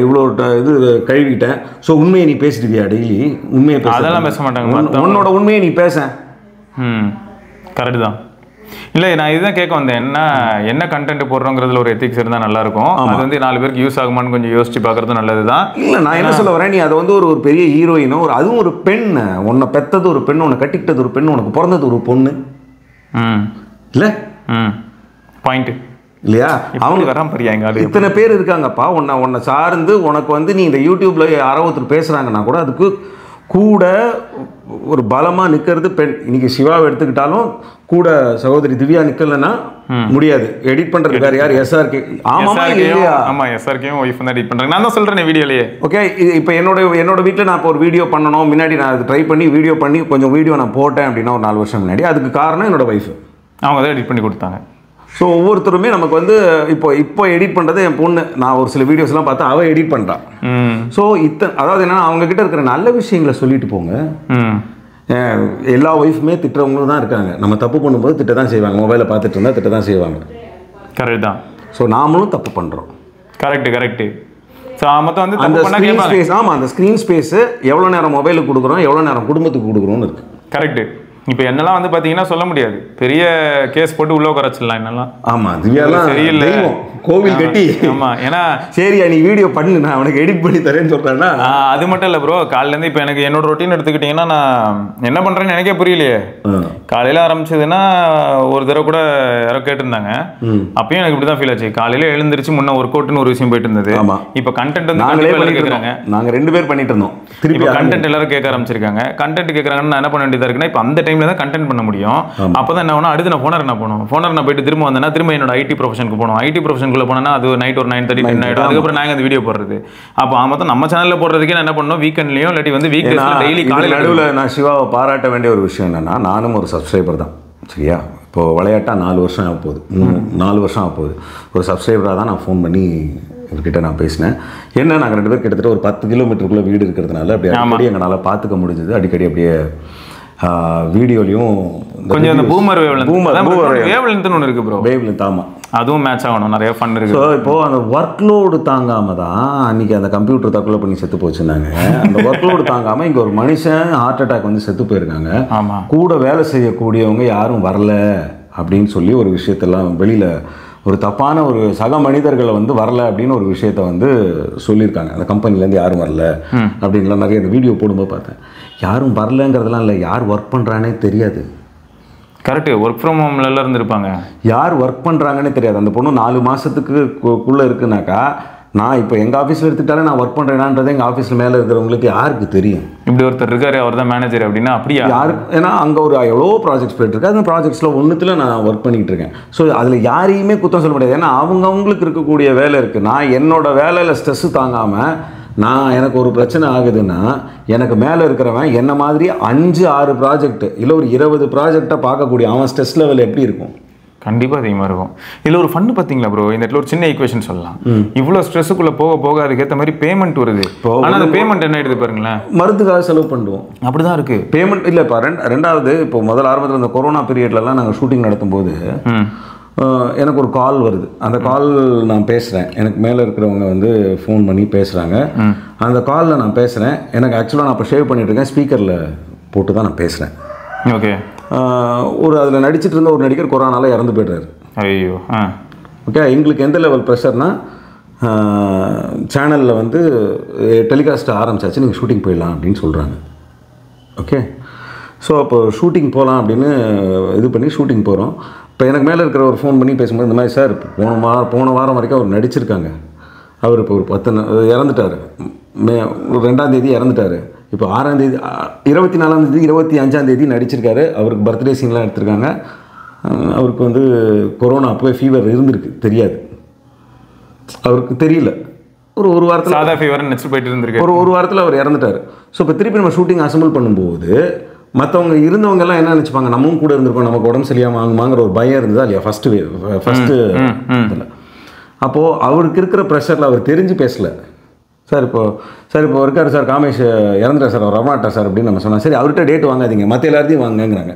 இவ்வளோ இது கழுவிட்டேன். ஸோ உண்மையை நீ பேசிடுவியா? டெய்லி உண்மையை பேச அதெல்லாம் பேச மாட்டாங்க. உன்னோட உண்மையை நீ பேச. கரெக்ட் தான். இல்லை, நான் இதுதான் கேட்க வந்தேன். என்ன கண்டென்ட் போடுறோங்கிறதுல ஒரு எத்திக்ஸ் இருந்தால் நல்லா இருக்கும். அது வந்து 4 பேருக்கு யூஸ் ஆகுமான்னு கொஞ்சம் யோசிச்சு பார்க்கறது நல்லது தான். இல்லை, நான் என்ன சொல்ல வரேன், நீ அதை வந்து ஒரு பெரிய ஹீரோயினோ, அதுவும் ஒரு பெண், உன்னை பெற்றது ஒரு பெண், உன்னை கட்டிக்கிட்டது ஒரு பெண், உனக்கு பிறந்தது ஒரு பொண்ணு இல்லை? பாயிண்ட் இல்லையா? அவங்க வராம இத்தனை பேர் இருக்காங்கப்பா உன்னை சார்ந்து. உனக்கு வந்து நீ இந்த யூடியூப்ல யாரோ ஒருத்தர் பேசுறாங்கன்னா கூட அதுக்கு கூட ஒரு பலமா நிக்கிறது பெண். இன்னைக்கு சிவாவை எடுத்துக்கிட்டாலும் கூட சகோதரி திவ்யா நிக்கலன்னா முடியாது. எடிட் பண்றது வேற யார்? SRK. ஆமா, SRK வைஃப் தான் எடிட் பண்றாங்க. நான் தான் சொல்றேன் வீடியோலயே. ஓகே, இப்போ என்னோட வீட்டில் நான் இப்போ ஒரு வீடியோ பண்ணணும். முன்னாடி நான் அது ட்ரை பண்ணி வீடியோ பண்ணி கொஞ்சம் வீடியோ நான் போட்டேன் அப்படின்னா ஒரு 4 வருஷம் முன்னாடி. அதுக்கு காரணம் என்னோட ஒய்ஃப். அவங்க தான் எடிட் பண்ணி கொடுத்தாங்க. ஸோ ஒவ்வொருத்தருமே நமக்கு வந்து இப்போ எடிட் பண்ணுறது என் பொண்ணு. நான் ஒரு சில வீடியோஸ்லாம் பார்த்தா அவள் எடிட் பண்ணுறான். ஸோ அதாவது என்னன்னா அவங்கக்கிட்ட இருக்கிற நல்ல விஷயங்களை சொல்லிட்டு போங்க. எல்லா ஒய்ஃபுமே திட்டுறவங்களும் தான் இருக்காங்க. நம்ம தப்பு பண்ணும்போது திட்ட தான் செய்வாங்க. மொபைலை பார்த்துட்டு இருந்தால் திட்ட தான் செய்வாங்க. கரெக்ட் தான். ஸோ நாமளும் தப்பு பண்ணுறோம். கரெக்ட். ஸோ மொத்தம் வந்து அந்த ஸ்க்ரீன் ஸ்பேஸ். ஆமாம், அந்த ஸ்க்ரீன் ஸ்பேஸு எவ்வளோ நேரம் மொபைலுக்கு கொடுக்குறோம், எவ்வளோ நேரம் குடும்பத்துக்கு கொடுக்குறோன்னு இருக்குது. கரெக்டு. இப்போ என்னெல்லாம் வந்து பார்த்தீங்கன்னா சொல்ல முடியாது. பெரிய கேஸ் போட்டு உள்ள உட்காரச்சிடலாம் என்னெல்லாம். ஆமாம், திவ்யாலாம் சரியில்லை, கோவில் கட்டி. ஆமாம், ஏன்னா சரியா நீ வீடியோ பண்ணு, நான் உனக்கு எடிட் பண்ணி தரேன்னு சொல்கிறேன்னா. அது மட்டும் இல்லை ப்ரோ. காலையிலேருந்து இப்போ எனக்கு என்னோட ரொட்டீன் எடுத்துக்கிட்டிங்கன்னா நான் என்ன பண்ணுறேன்னு எனக்கே புரியலையே. காலையில் ஆரம்பிச்சதுன்னா ஒரு தடவை கூட யாரோ கேட்டிருந்தாங்க. அப்பயும் எனக்கு இப்படி தான் ஃபீல் ஆச்சு. காலையில் எழுந்திரிச்சு முன்னே ஒர்க் அவுட்னு ஒரு விஷயம் போயிட்டு இருந்தது. இப்போ கண்டென்ட் வந்து கேட்குறாங்க. நாங்கள் 2 பேர் பண்ணிட்டு இருந்தோம். திருப்பி கண்டென்ட் எல்லாரும் கேட்க ஆரம்பிச்சிருக்காங்க. கண்டென்ட் கேட்குறாங்கன்னு நான் என்ன பண்ண வேண்டியதாக இருக்குன்னா, இப்போ அந்த டைமில் தான் கண்டென்ட் பண்ண முடியும். அப்போ தான் என்ன ஆகும், அடுத்து நான் ஃபோனர் என்ன பண்ணுவோம், ஃபோனர் நான் போயிட்டு திரும்ப வந்தேன்னா திரும்ப என்னோட IT ப்ரொஃபஷனுக்கு போகணும். IT ப்ரொஃபஷனுக்குள்ள போனேன்னா அது நைட் ஒரு 9:30 10 ஆகிடும். அதுக்கப்புறம் நாங்கள் அந்த வீடியோ போடுறது. அப்போ மொத்தம் நம்ம சேனலில் போடுறதுக்கே நான் என்ன பண்ணணும், வீக்கெண்ட்லையும் இல்லாட்டி வந்து வீக் டெய்லி காலையில். நடுவில் நான் சிவாவை பாராட்ட வேண்டிய ஒரு விஷயம் என்னென்னா, நானும் ஒரு சப்ஸ்கிரைபர் தான். சரியா? இப்போது விளையாட்டாக 4 வருஷம் ஆக போகுது, 4 வருஷம் ஆக போகுது. ஒரு சப்ஸ்கிரைபராக தான் நான் ஃபோன் பண்ணி இவர்கிட்ட நான் பேசினேன். என்ன, நாங்கள் 2 பேர் கிட்டத்தட்ட ஒரு 10 கிலோமீட்டருக்குள்ளே வீடு இருக்கிறதுனால அப்படி அடிக்கடி எங்களால் பார்த்துக்க முடிஞ்சது. அடிக்கடி அப்படியே வீடியோலையும் கொஞ்சம் அந்த பூமர் வேவ்லென்த்னு ஒன்று இருக்குது ப்ரோ. வேவ்லென்த். ஆமாம், அதுவும் மேட்ச் ஆகணும். நிறைய ஃபன் இருக்குது. ஸோ இப்போது அந்த ஒர்க் லோடு தாங்காமல் தான் அன்றைக்கி அந்த கம்ப்யூட்டர் தற்கொலை பண்ணி செத்து போச்சுருந்தாங்க. அந்த ஒர்க் லோடு தாங்காமல் இங்கே ஒரு மனுஷன் ஹார்ட் அட்டாக் வந்து செத்து போயிருக்காங்க. ஆமாம், கூட வேலை செய்யக்கூடியவங்க யாரும் வரல அப்படின்னு சொல்லி ஒரு விஷயத்தெல்லாம் வெளியில் ஒரு தப்பான ஒரு சக மனிதர்களை வந்து வரல அப்படின்னு ஒரு விஷயத்த வந்து சொல்லியிருக்காங்க. அந்த கம்பெனிலேருந்து யாரும் வரல அப்படின்லாம் நிறைய இந்த வீடியோ போடும்போது பார்த்தேன். யாரும் வரலங்கிறதுலாம் இல்லை, யார் ஒர்க் பண்ணுறானே தெரியாது. கரெக்டு, ஒர்க் ஃப்ரம் ஹோம்ல இருந்திருப்பாங்க, யார் ஒர்க் பண்ணுறாங்கன்னே தெரியாது. அந்த பொண்ணு 4 மாதத்துக்குள்ளே இருக்குனாக்கா, நான் இப்போ எங்கள் ஆஃபீஸில் எடுத்துக்கிட்டாலே நான் ஒர்க் பண்ணுறேனான்றது எங்கள் ஆஃபீஸில் மேலே இருக்கிறவங்களுக்கு யாருக்கு தெரியும்? இப்படி ஒருத்தர் இருக்காரு, அவர் தான் மேனேஜர் அப்படின்னா அப்படியா யாருக்கு? ஏன்னா அங்கே ஒரு எவ்வளோ ப்ராஜெக்ட்ஸ் போயிட்டுருக்கு, அந்த ப்ராஜெக்ட்ஸில் ஒன்றுத்தில் நான் ஒர்க் பண்ணிகிட்டு இருக்கேன். ஸோ அதில் யாரையுமே குத்தம் சொல்ல முடியாது. ஏன்னா அவங்கவுங்களுக்கு இருக்கக்கூடிய வேலை இருக்குது. நான் என்னோடய வேலையில் ஸ்ட்ரெஸ்ஸு தாங்காமல் எனக்கு ஒரு பிரச்சனை ஆகுதுன்னா, எனக்கு மேலே இருக்கிறவன் என்ன மாதிரி 5-6 ப்ராஜெக்ட் இல்லை ஒரு 20 ப்ராஜெக்டை பார்க்கக்கூடிய அவன் ஸ்ட்ரெஸ் லெவல் எப்படி இருக்கும்? கண்டிப்பாக அதிகமாக இருக்கும். இதில் ஒரு ஃபண்டு பார்த்தீங்களா ப்ரோ, இந்த இடத்துல ஒரு சின்ன ஈக்குவேஷன் சொல்லலாம். இவ்வளோ ஸ்ட்ரெஸ்ஸுக்குள்ளே போக போக அதுக்கேற்ற மாதிரி பேமெண்ட் வருது. ஆனால் அந்த பேமெண்ட் என்ன ஆயிடுது பாருங்களேன், மருந்துக்காக செலவு பண்ணுவோம். அப்படி தான் இருக்குது பேமெண்ட். இல்லை இப்போ ரெண்டாவது, இப்போ முதல் ஆரம்பத்தில் இந்த கொரோனா பீரியட்லலாம் நாங்கள் ஷூட்டிங் நடத்தும்போது எனக்கு ஒரு கால் வருது. அந்த கால் நான் பேசுகிறேன், எனக்கு மேலே இருக்கிறவங்க வந்து ஃபோன் பண்ணி பேசுகிறாங்க. அந்த காலில் நான் பேசுகிறேன். எனக்கு ஆக்சுவலாக நான் இப்போ ஷேவ் பண்ணிகிட்ருக்கேன், ஸ்பீக்கரில் போட்டு தான் நான் பேசுகிறேன். ஓகே. ஒரு அதில் நடிச்சிட்டு இருந்த ஒரு நடிகர் கொரோனாவில் இறந்து போய்ட்டார். ஐயோ. ஓகே. எங்களுக்கு எந்த லெவல் ப்ரெஷர்னால், சேனலில் வந்து டெலிகாஸ்ட் ஆரம்பிச்சாச்சு, நீங்கள் ஷூட்டிங் போயிடலாம் அப்படின்னு சொல்கிறாங்க. ஓகே. ஸோ அப்போ ஷூட்டிங் போகலாம் அப்படின்னு இது பண்ணி ஷூட்டிங் போகிறோம். இப்போ எனக்கு மேலே இருக்கிற ஒரு ஃபோன் பண்ணி பேசும்போது, இந்த மாதிரி சார் போன வாரம் வரைக்கும் அவர் நடிச்சிருக்காங்க, அவர் இப்போ ஒரு 10 இறந்துட்டார், 2ஆம் தேதி இறந்துட்டார், இப்போ 6ஆம் தேதி 24ஆம் தேதி 25ஆம் தேதி நடிச்சிருக்காரு, அவருக்கு பர்த்டே சீன்லாம் எடுத்திருக்காங்க, அவருக்கு வந்து கொரோனா அப்போவே ஃபீவர் இருந்திருக்கு, தெரியாது, அவருக்கு தெரியல, ஒரு வாரத்தில் சாதா ஃபீவர் நெக்ஸ்ட் போயிட்டு இருந்திருக்கு, ஒரு வாரத்தில் அவர் இறந்துட்டார். ஸோ இப்போ திருப்பி நம்ம ஷூட்டிங் அசம்பிள் பண்ணும்போது மற்றவங்க இருந்தவங்கெல்லாம் என்ன நினச்சிப்பாங்க, நம்மவும் கூட இருந்திருக்கோம், நமக்கு உடம்பு சரியாக வாங்குற ஒரு பயம் இருந்ததா இல்லையா ஃபஸ்ட்டு இதில். அப்போது அவருக்கு இருக்கிற ப்ரெஷரில் அவர் தெரிஞ்சு பேசலை. சார் இப்போ இருக்கார் சார், காமேஷ் இறந்துட்டார் சார், அவர் வரமாட்டார் சார் அப்படின்னு நம்ம சொன்னால், சரி அவர்கிட்ட டேட் வாங்காதீங்க, மற்ற எல்லாத்தையும் வாங்குங்கிறாங்க.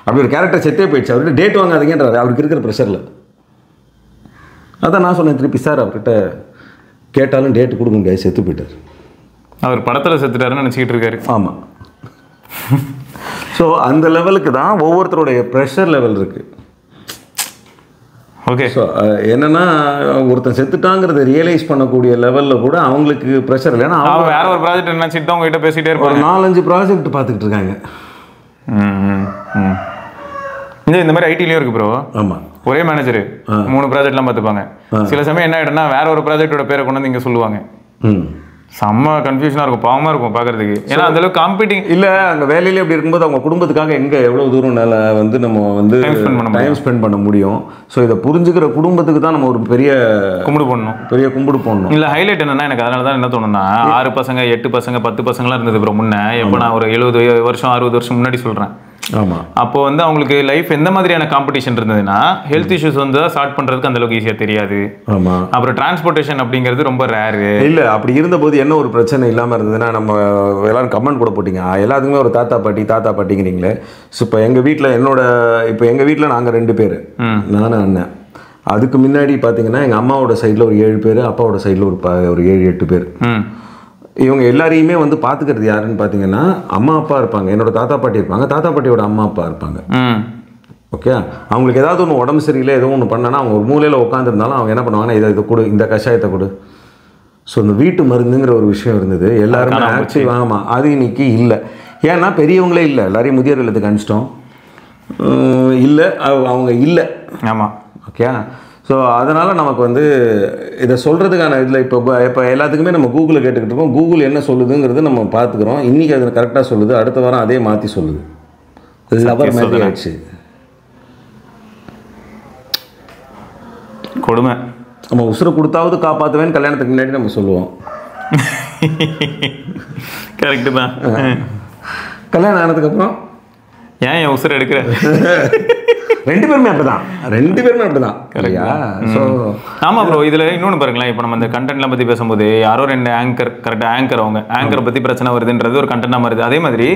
அப்படி ஒரு கேரக்டர் செட்டே போயிடுச்சு, அவர்கிட்ட டேட் வாங்காதீங்கன்றாரு அவருக்கு இருக்கிற ப்ரெஷரில். அதான் நான் சொன்னேன் திருப்பி, சார் அவர்கிட்ட கேட்டாலும் டேட்டு கொடுக்க முடியாது, செத்து போயிட்டார். அவர் படத்தில் செத்துட்டாருன்னு நினச்சிக்கிட்டு இருக்காரு. ஆமாம். ஸோ அந்த லெவலுக்கு தான் ஒவ்வொருத்தருடைய ப்ரெஷர் லெவல் இருக்குது. ஓகே. ஸோ என்னென்னா, ஒருத்தன் செத்துட்டாங்கிறத ரியலைஸ் பண்ணக்கூடிய லெவலில் கூட அவங்களுக்கு ப்ரெஷர் இல்லை. ஏன்னா அவங்க வேற ஒரு ப்ராஜெக்ட் நினச்சிட்டு தான் உங்ககிட்ட பேசிகிட்டே இருப்பாங்க. 4-5 ப்ராஜெக்ட் பார்த்துக்கிட்டு இருக்காங்க. இந்த மாதிரி ஐடிலையும் இருக்குது ப்ரோ. ஆமாம். ஒரே மேனேஜரு 3 ப்ராஜெக்ட்லாம் பார்த்துப்பாங்க. சில சமயம் என்ன ஆகிடும்னா வேற ஒரு ப்ராஜெக்டோட பேரை கொண்டு வந்து இங்கே சொல்லுவாங்க. செம்ம கன்ஃபியூஷனாக இருக்கும், பாவமாக இருக்கும் பார்க்குறதுக்கு. ஏன்னா அந்தளவுக்கு காம்பீட்டிங் இல்லை. அங்கே வேலையிலே அப்படி இருக்கும்போது அவங்க குடும்பத்துக்காக எவ்வளோ தூரம் வந்து நம்ம வந்து டைம் ஸ்பெண்ட் பண்ண முடியும். ஸோ இதை புரிஞ்சுக்கிற குடும்பத்துக்கு தான் நம்ம ஒரு பெரிய கும்பிடு போடணும். இல்லை ஹைலைட் என்னன்னா, எனக்கு அதனால தான் என்ன தோணுன்னா, 6 பசங்க 8 பசங்க 10 பசங்களாம் இருந்தது ப்ரோ முன்னே. எப்போ நான் ஒரு 70 வருஷம் 60 வருஷம் முன்னாடி சொல்கிறேன். ஆமாம். அப்போ வந்து அவங்களுக்கு லைஃப் எந்த மாதிரியான காம்படிஷன் இருந்ததுன்னா, ஹெல்த் இஷ்யூஸ் வந்து ஸ்டார்ட் பண்ணுறதுக்கு அந்தளவுக்கு ஈஸியாக தெரியாது. ஆமாம். அப்புறம் டிரான்ஸ்போர்ட்டேஷன் அப்படிங்கிறது ரொம்ப ரேரு. இல்லை அப்படி இருந்தபோது என்ன ஒரு பிரச்சனை இல்லாமல் இருந்ததுன்னா, நம்ம எல்லாரும் கமெண்ட் கூட போட்டிங்க, எல்லாத்துக்குமே ஒரு தாத்தா பாட்டிங்கிறீங்களே. ஸோ இப்போ எங்கள் வீட்டில் நாங்கள் 2 பேர், நானும் அண்ணன். அதுக்கு முன்னாடி பார்த்தீங்கன்னா எங்கள் அம்மாவோட சைடில் ஒரு 7 பேர், அப்பாவோட சைடில் ஒரு 7-8 பேர். இவங்க எல்லாரையுமே வந்து பார்த்துக்கிறது யாருன்னு பார்த்தீங்கன்னா, அம்மா அப்பா இருப்பாங்க, என்னோட தாத்தா பாட்டி இருப்பாங்க, தாத்தா பாட்டியோட அம்மா அப்பா இருப்பாங்க. ஓகே. அவங்களுக்கு ஏதாவது ஒன்று உடம்பு சரியில்லை, ஏதோ ஒன்று பண்ணனா அவங்க ஒரு மூலையில் உட்காந்துருந்தாலும் அவங்க என்ன பண்ணுவாங்கன்னா, இதை கொடு, இந்த கஷாயத்தை கொடு. ஸோ இந்த வீட்டு மருந்துங்கிற ஒரு விஷயம் இருந்தது, எல்லாருமே ஆக்டிவ். ஆமாம். அது இன்னைக்கு இல்லை. ஏன்னா பெரியவங்களே இல்லை, எல்லாரையும் முதியோர் இல்லத்துக்கு அனுப்பிச்சிட்டோம். இல்லை, அவங்க இல்லை. ஆமாம். ஓகே. ஸோ அதனால் நமக்கு வந்து இதை சொல்கிறதுக்கான இதில் இப்போ எல்லாத்துக்குமே நம்ம கூகுளில் கேட்டுக்கிட்டு இருக்கோம். கூகுள் என்ன சொல்லுதுங்கிறது நம்ம பார்த்துக்கிறோம். இன்றைக்கி அது கரெக்டாக சொல்லுது, அடுத்த வாரம் அதே மாற்றி சொல்லுது. லவர் மாதிரி ஆயிடுச்சு. கொடுமை. நம்ம உசுரை கொடுத்தாவது காப்பாற்றுவேன்னு கல்யாணத்துக்கு முன்னாடி நம்ம சொல்லுவோம். கரெக்டு தான். கல்யாணம் ஆனதுக்கப்புறம் ஏன் என் உசுரை எடுக்கிற? 2 பேருமே அப்படிதான். ஸோ ஆமாம் ப்ரோ. இதில் இன்னொன்று பாருங்களேன், இப்போ நம்ம இந்த கண்டென்ட்லாம் பற்றி பேசும்போது யாரோ 2 ஆங்கர் அவங்க ஆங்கரை பற்றி பிரச்சனை வருதுன்றது ஒரு கண்டென்ட்டாக மாறுது. அதே மாதிரி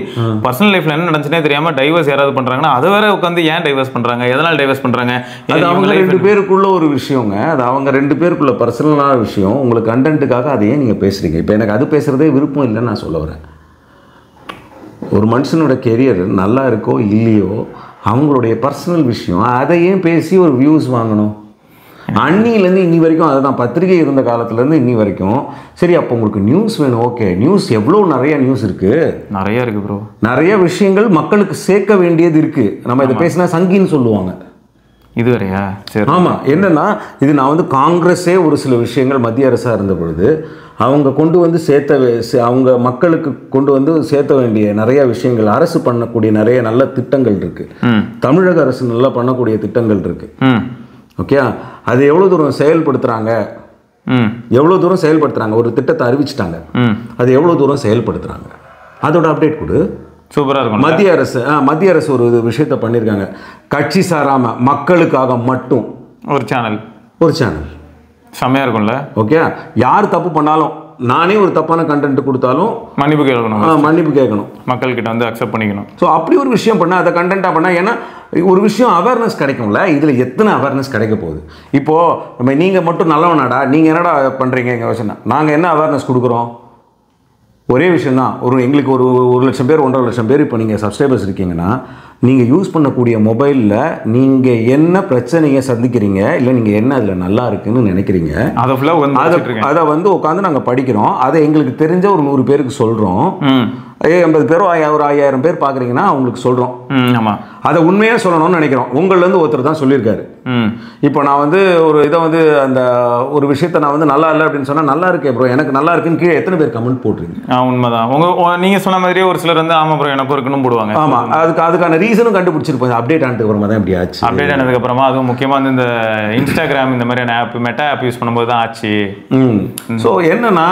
பர்சனல் லைஃப்பில் என்ன நடந்துச்சுனே தெரியாமல் டைவர்ஸ் யாராவது பண்ணுறாங்கன்னா, அதை வேற உட்காந்து ஏன் டைவர்ஸ் பண்ணுறாங்க, எதனால் டைவர்ஸ் பண்ணுறாங்க, அது அவங்க 2 பேருக்குள்ள ஒரு விஷயங்க. அது அவங்க 2 பேருக்குள்ள பர்சனலான விஷயம். உங்களுக்கு கண்டென்ட்டுக்காக அதையே நீங்கள் பேசுகிறீங்க. இப்போ எனக்கு அது பேசுகிறதே விருப்பம் இல்லைன்னு நான் சொல்ல வரேன். ஒரு மனுஷனோட கெரியர் நல்லா இருக்கோ இல்லையோ அவங்களுடைய பர்சனல் விஷயம், அதை ஏன் பேசி ஒரு வியூஸ் வாங்கணும்? அன்னிலேருந்து இன்னி வரைக்கும் அதுதான், பத்திரிகை இருந்த காலத்துலேருந்து இன்னி வரைக்கும். சரி, அப்போ உங்களுக்கு நியூஸ் வேணும், ஓகே, நியூஸ் எவ்வளோ நிறைய நியூஸ் இருக்குது, நிறைய இருக்குது ப்ரோ. நிறைய விஷயங்கள் மக்களுக்கு சேர்க்க வேண்டியது இருக்குது. நம்ம இதை பேசினா சங்கின்னு சொல்லுவாங்க. இது வரையா? சரி. ஆமாம். என்னென்னா இது நான் வந்து காங்கிரஸே ஒரு சில விஷயங்கள் மத்திய அரசாக இருந்த பொழுது அவங்க கொண்டு வந்து அவங்க மக்களுக்கு கொண்டு வந்து சேர்த்த வேண்டிய நிறைய விஷயங்கள், அரசு பண்ணக்கூடிய நிறைய நல்ல திட்டங்கள் இருக்குது. தமிழக அரசு நல்லா பண்ணக்கூடிய திட்டங்கள் இருக்குது. ஓகே, அது எவ்வளோ தூரம் செயல்படுத்துகிறாங்க, ஒரு திட்டத்தை அறிவிச்சிட்டாங்க, அது எவ்வளோ தூரம் செயல்படுத்துகிறாங்க, அதோட அப்டேட் கொடு. சூப்பராக இருக்கும். மத்திய அரசு ஒரு விஷயத்தை பண்ணியிருக்காங்க. கட்சி சாராமல் மக்களுக்காக மட்டும் ஒரு சேனல் செம்மையாக இருக்கும்ல. ஓகே, யார் தப்பு பண்ணாலும், நானே ஒரு தப்பான கண்டென்ட் கொடுத்தாலும் மன்னிப்பு கேட்கணும், மக்கள்கிட்ட வந்து அக்செப்ட் பண்ணிக்கணும். ஸோ அப்படி ஒரு விஷயம் பண்ணால் அதை கண்டென்ட்டாக பண்ணால், ஏன்னா ஒரு விஷயம் அவேர்னஸ் கிடைக்கும்ல. இதில் எத்தனை அவேர்னஸ் கிடைக்க போகுது? இப்போது நம்ம நீங்கள் மட்டும் நல்லவனாடா, நீங்கள் என்னடா பண்ணுறீங்க எங்கள் விஷயம், நாங்கள் என்ன அவேர்னஸ் கொடுக்குறோம்? ஒரே விஷயந்தான். எங்களுக்கு ஒரு 1 லட்சம் பேர் 1.5 லட்சம் பேர் இப்போ நீங்கள் சப்ஸ்கிரைபர்ஸ் இருக்கீங்கன்னா, நீங்கள் யூஸ் பண்ணக்கூடிய மொபைலில் நீங்கள் என்ன பிரச்சனையை சந்திக்கிறீங்க, இல்லை நீங்கள் என்ன அதில் நல்லா இருக்குன்னு நினைக்கிறீங்க, அதை வந்து உட்காந்து நாங்கள் படிக்கிறோம். அதை எங்களுக்கு தெரிஞ்ச ஒரு 100 பேருக்கு சொல்கிறோம். 80 பேரோ ஒரு 5000 பேர் பார்க்குறீங்கன்னா அவங்களுக்கு சொல்கிறோம். ஆமாம், அதை உண்மையாக சொல்லணும்னு நினைக்கிறோம். உங்கள்லேருந்து ஒருத்தர் தான் சொல்லியிருக்காரு. இப்போ நான் வந்து ஒரு இதை வந்து அந்த ஒரு விஷயத்தை நான் வந்து நல்லா இல்லை அப்படின்னு சொன்னால், நல்லா இருக்கே ப்ரோ, எனக்கு நல்லா இருக்குன்னு கீழே எத்தனை பேர் கமெண்ட் போட்டுருங்க? உண்மைதான். நீங்கள் சொன்ன மாதிரியே ஒரு சிலர் வந்து ஆமாம் ப்ரோ எனக்கு இருக்குன்னு போடுவாங்க. ஆமாம், அதுக்கான ரீசனும் கண்டுபிடிச்சிருப்போம். அப்டேட் ஆனதுக்கு அப்புறமா தான் இப்படி ஆச்சு. அப்டேட் ஆனதுக்கப்புறமா அதுவும் முக்கியமாக வந்து இந்த இன்ஸ்டாகிராம் இந்த மாதிரியான ஆப், மெட்டா ஆப் யூஸ் பண்ணும்போது தான் ஆச்சு. ஸோ என்னன்னா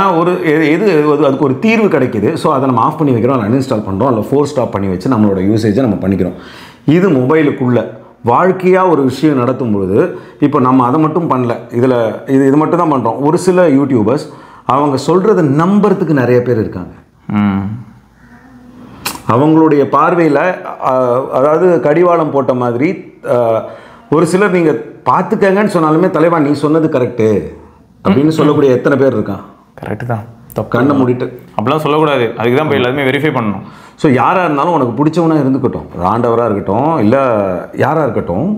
அதுக்கு ஒரு தீர்வு கிடைக்குது. ஸோ அதை நம்ம ஆஃப் பண்ணி வைக்கிறோம், அன்இன்ஸ்டால் பண்ணுறோம், இல்லை ஃபோர் ஸ்டாப் பண்ணி வச்சு நம்மளோட யூசேஜை நம்ம பண்ணிக்கிறோம். இது மொபைலுக்குள்ள வாழ்க்கையாக ஒரு விஷயம் நடத்தும் பொழுது இப்போ நம்ம அதை மட்டும் பண்ணல, இது மட்டும் தான் பண்ணுறோம். ஒரு சில யூடியூபர்ஸ் அவங்க சொல்கிறத நம்புறதுக்கு நிறைய பேர் இருக்காங்க. அவங்களுடைய பார்வையில் அதாவது கடிவாளம் போட்ட மாதிரி ஒரு சிலர் நீங்கள் பார்த்துக்கங்கன்னு சொன்னாலுமே, தலைவா நீ சொன்னது கரெக்டு அப்படின்னு சொல்லக்கூடிய எத்தனை பேர் இருக்கான்? கரெக்டு தான், கண்ணை மூடிட்டு அப்படிலாம் சொல்லக்கூடாது. அதுக்கு தான் போய் எல்லாருமே வெரிஃபை பண்ணணும். ஸோ யாராக இருந்தாலும் உனக்கு பிடிச்சவனாக இருந்துக்கட்டும், ஆண்டவராக இருக்கட்டும், இல்லை யாராக இருக்கட்டும்,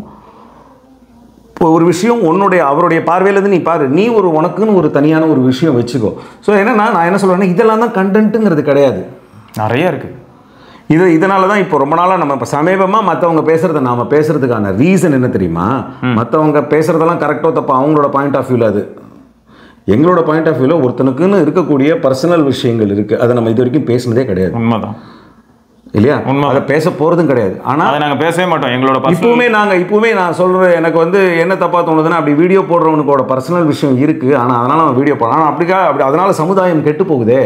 இப்போ ஒரு விஷயம் அவருடைய பார்வையிலேருந்து நீ பாரு, நீ உனக்குன்னு ஒரு தனியான ஒரு விஷயம் வச்சுக்கோ. ஸோ என்னன்னா நான் என்ன சொல்கிறேன்னா, இதெல்லாம் தான் கண்டென்ட்டுங்கிறது கிடையாது, நிறையா இருக்குது. இதனால தான் இப்போ ரொம்ப நாளாக நம்ம இப்போ சமீபமாக மற்றவங்க பேசுகிறத நாம் பேசுகிறதுக்கான ரீசன் என்ன தெரியுமா? மற்றவங்க பேசுகிறதெல்லாம் கரெக்டாக தப்பா அவங்களோட பாயிண்ட் ஆஃப் வியூவில், அது எங்களோட பாயிண்ட் ஆஃப் வியூவில் ஒருத்தனுக்குன்னு இருக்கக்கூடிய பர்சனல் விஷயங்கள் இருக்குது. அதை நம்ம இது வரைக்கும் பேசுனதே கிடையாது. உண்மைதான் இல்லையா? அதை பேச போகிறதும் கிடையாது. ஆனால் நாங்கள் பேசவே மாட்டோம். எங்களோட இப்போவுமே நான் சொல்கிறேன், எனக்கு வந்து என்ன தப்பாக தோணுதுன்னா, அப்படி வீடியோ போடுறவனுக்கோட பர்சனல் விஷயம் இருக்குது, ஆனால் அதனால் அவன் வீடியோ போடுறான். அப்படி அதனால் சமுதாயம் கெட்டு போகுதே.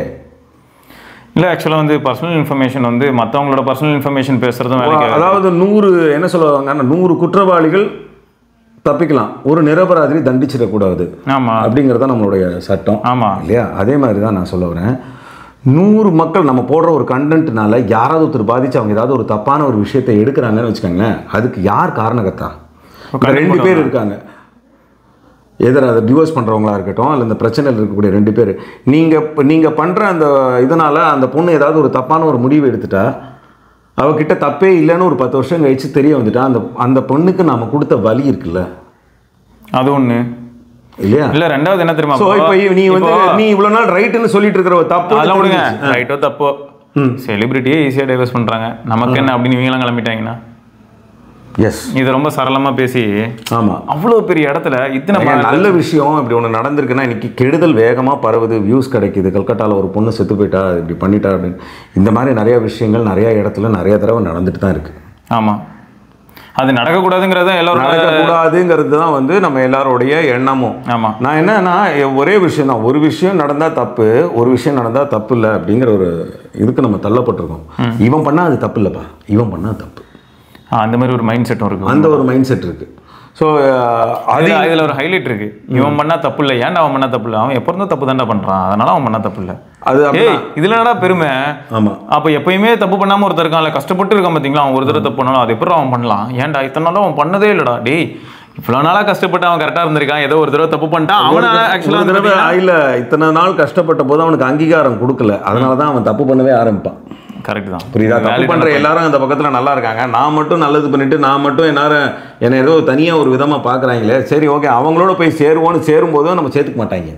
இல்லை, ஆக்சுவலாக வந்து பர்சனல் இன்ஃபர்மேஷன் வந்து மற்றவங்களோட பர்சனல் இன்ஃபர்மேஷன் பேசுகிறதும், அதாவது 100 என்ன சொல்லுவாங்க, 100 குற்றவாளிகள் தப்பிக்கலாம், ஒரு நிரபராதி தண்டிச்சிடக்கூடாது. ஆமாம், அப்படிங்கிறத நம்மளுடைய சட்டம். ஆமாம் இல்லையா? அதே மாதிரி தான் நான் சொல்ல வரேன். 100 மக்கள் நம்ம போடுற ஒரு கண்டென்ட்னால யாராவது ஒருத்தர் பாதிச்சு அவங்க ஏதாவது ஒரு தப்பான ஒரு விஷயத்தை எடுக்கிறாங்கன்னு வச்சுக்கோங்களேன், அதுக்கு யார் காரணகர்த்தா? 2 பேர் இருக்காங்க, எதிர அதை டிவோர்ஸ் பண்ணுறவங்களா இருக்கட்டும், இல்லை இந்த பிரச்சனையில் இருக்கக்கூடிய 2 பேர். நீங்கள் பண்ணுற அந்த இதனால் அந்த பொண்ணு ஏதாவது ஒரு தப்பான ஒரு முடிவு எடுத்துட்டா, அவகிட்ட தப்பே இல்லைன்னு ஒரு 10 வருஷம் கழிச்சு தெரிய வந்துட்டா, அந்த பொண்ணுக்கு நாம் கொடுத்த வலி இருக்குல்ல, அது ஒன்று இல்லையா? இல்லை, ரெண்டாவது என்ன தெரியுமா? ஸோ இப்போ நீ இவ்வளோ நாள் ரைட்டுன்னு சொல்லிட்டு இருக்கிற ஒரு தப்பு, அதெல்லாம் விடுங்க, ரைட்டோ தப்போ, செலிபிரிட்டியே ஈஸியாக டைவர்ஸ் பண்ணுறாங்க, நமக்கு என்ன அப்படின்னு இவங்களாம் கிளம்பிட்டாங்கன்னா, எஸ், இது ரொம்ப சரளமாக பேசி, ஆமாம், அவ்வளோ பெரிய இடத்துல இத்தனை நல்ல விஷயம் இப்படி ஒன்று நடந்திருக்குன்னா, இன்னைக்கு கெடுதல் வேகமாக பரவுது, வியூஸ் கிடைக்குது. கல்கட்டாவில் ஒரு பொண்ணு செத்து போயிட்டா, இப்படி பண்ணிட்டா அப்படின்னு, இந்த மாதிரி நிறையா விஷயங்கள் நிறையா இடத்துல நிறைய தடவை நடந்துட்டு தான் இருக்குது. ஆமாம், அது நடக்கக்கூடாதுங்கிறத எல்லாரும் நடக்கக்கூடாதுங்கிறது தான் வந்து நம்ம எல்லாருடைய எண்ணமும். ஆமாம், நான் என்னன்னா ஒரே விஷயம் தான், ஒரு விஷயம் நடந்தால் தப்பு, ஒரு விஷயம் நடந்தால் தப்பு இல்லை அப்படிங்கிற ஒரு இதுக்கு நம்ம தள்ளப்பட்டிருக்கோம். இவன் பண்ணால் அது தப்பு இல்லைப்பா, இவன் பண்ணால் தப்பு, அந்த மாதிரி ஒரு மைண்ட் செட்டும் இருக்குது, அந்த ஒரு மைண்ட் செட் இருக்குது. ஸோ அதில் ஒரு ஹைலைட் இருக்குது, இவன் பண்ணால் தப்பு இல்லை, ஏன்டா அவன் பண்ணால் தப்பு இல்லை, அவன் எப்போ இருந்தால் தப்பு தாண்டா பண்ணுறான், அதனால அவன் பண்ணால் தப்பு இல்லை. அது இதில் என்னடா பெருமை? ஆமாம், அப்போ எப்பயுமே தப்பு பண்ணாமல் ஒருத்தர் இருக்கான்ல, கஷ்டப்பட்டு இருக்கான் பார்த்தீங்களா, அவன் ஒரு தடவை தப்பு பண்ணாலும் அது எப்படி அவன் பண்ணலாம், ஏன்டா இத்தனை நாளும் அவன் பண்ணதே இல்லைடா, டேய் இவ்வளோ நாளாக கஷ்டப்பட்டு அவன் கரெக்டாக இருந்திருக்கான், ஏதோ ஒரு தடவை தப்பு பண்ணிட்டான், அவனை ஆக்சுவலாக தடவை இல்லை, இத்தனை நாள் கஷ்டப்பட்ட போது அவனுக்கு அங்கீகாரம் கொடுக்கல, அதனால தான் அவன் தப்பு பண்ணவே ஆரம்பிப்பான். கரெக்ட் தான். புரியுதா? தப்பு பண்ற எல்லாரும் அந்த பக்கத்துல நல்லா இருக்காங்க, நான் மட்டும் நல்லது பண்ணிட்டு நான் மட்டும் என்ன ஏதோ தனியா ஒரு விதமா பாக்குறாங்களே, சரி ஓகே அவங்களோட போய் சேருவோன்னு சேரும்போதும் நம்ம சேர்த்துக்க மாட்டாங்க.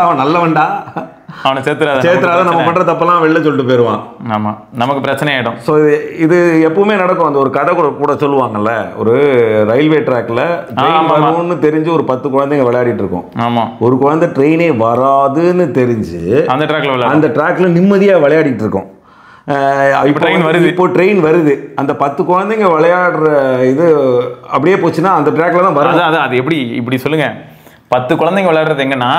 அவன் நல்லவன்டா, அவனை சேர்த்துறாத நம்ம பண்ற தப்பெல்லாம் வெளில சொல்லிட்டு போயிடுவான். ஆமா, நமக்கு பிரச்சனை ஆயிடும். ஸோ இது எப்பவுமே நடக்கும். அந்த ஒரு கதை கூட சொல்லுவாங்கல்ல, ஒரு ரயில்வே ட்ராக்ல ட்ரெயின் வரும்னு தெரிஞ்சு ஒரு 10 குழந்தைங்க விளையாடிட்டு இருக்கோம். ஆமா, ஒரு குழந்தை ட்ரெயினே வராதுன்னு தெரிஞ்சு அந்த ட்ராக்ல நிம்மதியா விளையாடிட்டு இருக்கோம். இப்போ ட்ரெயின் வருது, அந்த 10 குழந்தைங்க விளையாடுற இது அப்படியே போச்சுன்னா அந்த ட்ராக்ல தான் வரும். அது எப்படி இப்படி சொல்லுங்க, 10 குழந்தைங்க விளையாடுறது எங்கன்னா